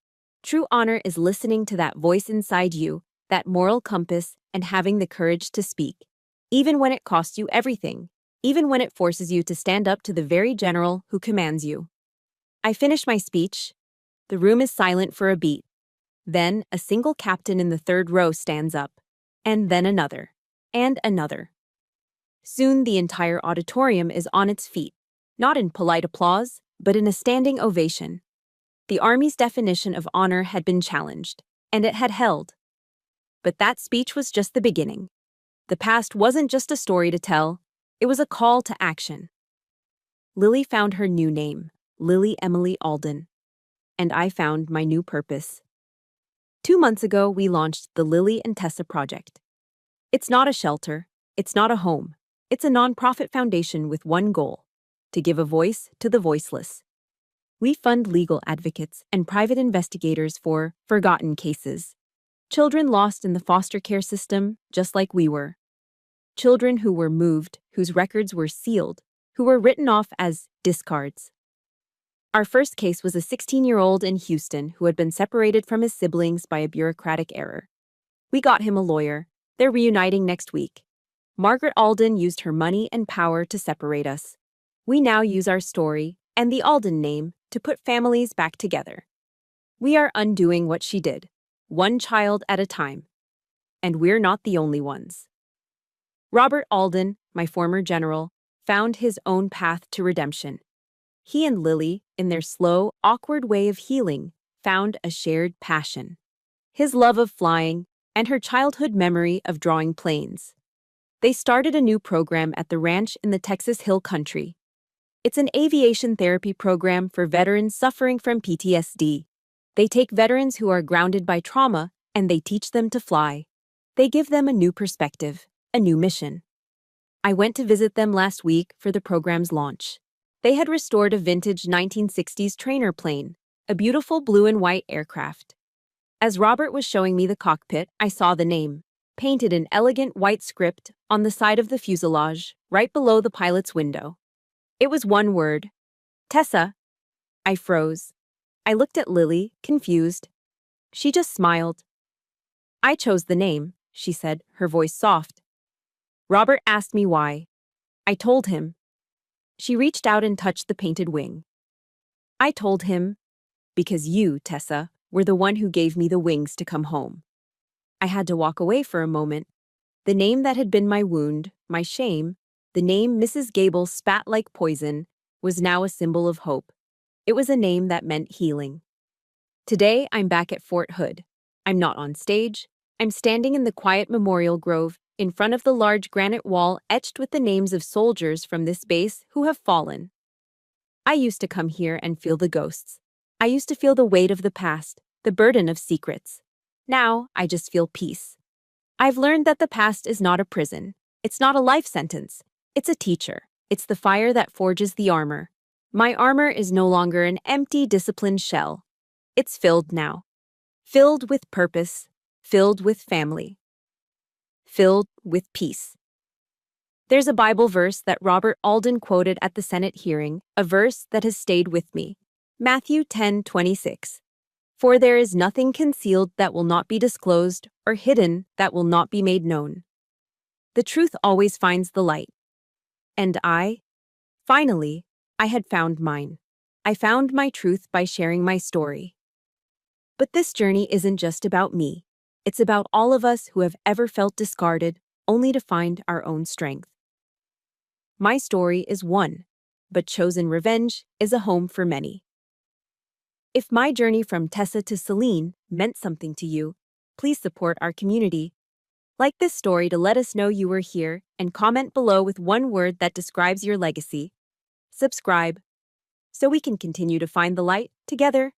True honor is listening to that voice inside you, that moral compass, and having the courage to speak, even when it costs you everything, even when it forces you to stand up to the very general who commands you. I finish my speech. The room is silent for a beat. Then a single captain in the third row stands up, and then another, and another. Soon the entire auditorium is on its feet, not in polite applause, but in a standing ovation. The Army's definition of honor had been challenged, and it had held. But that speech was just the beginning. The past wasn't just a story to tell, it was a call to action. Lily found her new name, Lily Emily Alden, and I found my new purpose. 2 months ago, we launched the Lily and Tessa Project. It's not a shelter, it's not a home, it's a nonprofit foundation with one goal: to give a voice to the voiceless. We fund legal advocates and private investigators for forgotten cases. Children lost in the foster care system, just like we were. Children who were moved, whose records were sealed, who were written off as discards. Our first case was a 16-year-old in Houston who had been separated from his siblings by a bureaucratic error. We got him a lawyer. They're reuniting next week. Margaret Alden used her money and power to separate us. We now use our story and the Alden name to put families back together. We are undoing what she did, one child at a time. And we're not the only ones. Robert Alden, my former general, found his own path to redemption. He and Lily, in their slow, awkward way of healing, found a shared passion. His love of flying and her childhood memory of drawing planes. They started a new program at the ranch in the Texas Hill Country. It's an aviation therapy program for veterans suffering from PTSD. They take veterans who are grounded by trauma and they teach them to fly. They give them a new perspective, a new mission. I went to visit them last week for the program's launch. They had restored a vintage 1960s trainer plane, a beautiful blue and white aircraft. As Robert was showing me the cockpit, I saw the name, painted in elegant white script on the side of the fuselage, right below the pilot's window. It was one word: Tessa. I froze. I looked at Lily, confused. She just smiled. I chose the name, she said, her voice soft. Robert asked me why. I told him. She reached out and touched the painted wing. I told him, because you, Tessa, were the one who gave me the wings to come home. I had to walk away for a moment. The name that had been my wound, my shame, the name Mrs. Gable spat like poison, was now a symbol of hope. It was a name that meant healing. Today, I'm back at Fort Hood. I'm not on stage. I'm standing in the quiet memorial grove, in front of the large granite wall etched with the names of soldiers from this base who have fallen. I used to come here and feel the ghosts. I used to feel the weight of the past, the burden of secrets. Now, I just feel peace. I've learned that the past is not a prison. It's not a life sentence. It's a teacher. It's the fire that forges the armor. My armor is no longer an empty, disciplined shell. It's filled now. Filled with purpose. Filled with family. Filled with peace. There's a Bible verse that Robert Alden quoted at the Senate hearing, a verse that has stayed with me. Matthew 10:26. For there is nothing concealed that will not be disclosed, or hidden that will not be made known. The truth always finds the light. And finally, I had found mine. I found my truth by sharing my story. But this journey isn't just about me. It's about all of us who have ever felt discarded, only to find our own strength. My story is one, but chosen revenge is a home for many. If my journey from Tessa to Celine meant something to you, please support our community. Like this story to let us know you were here, and comment below with one word that describes your legacy. Subscribe, so we can continue to find the light together.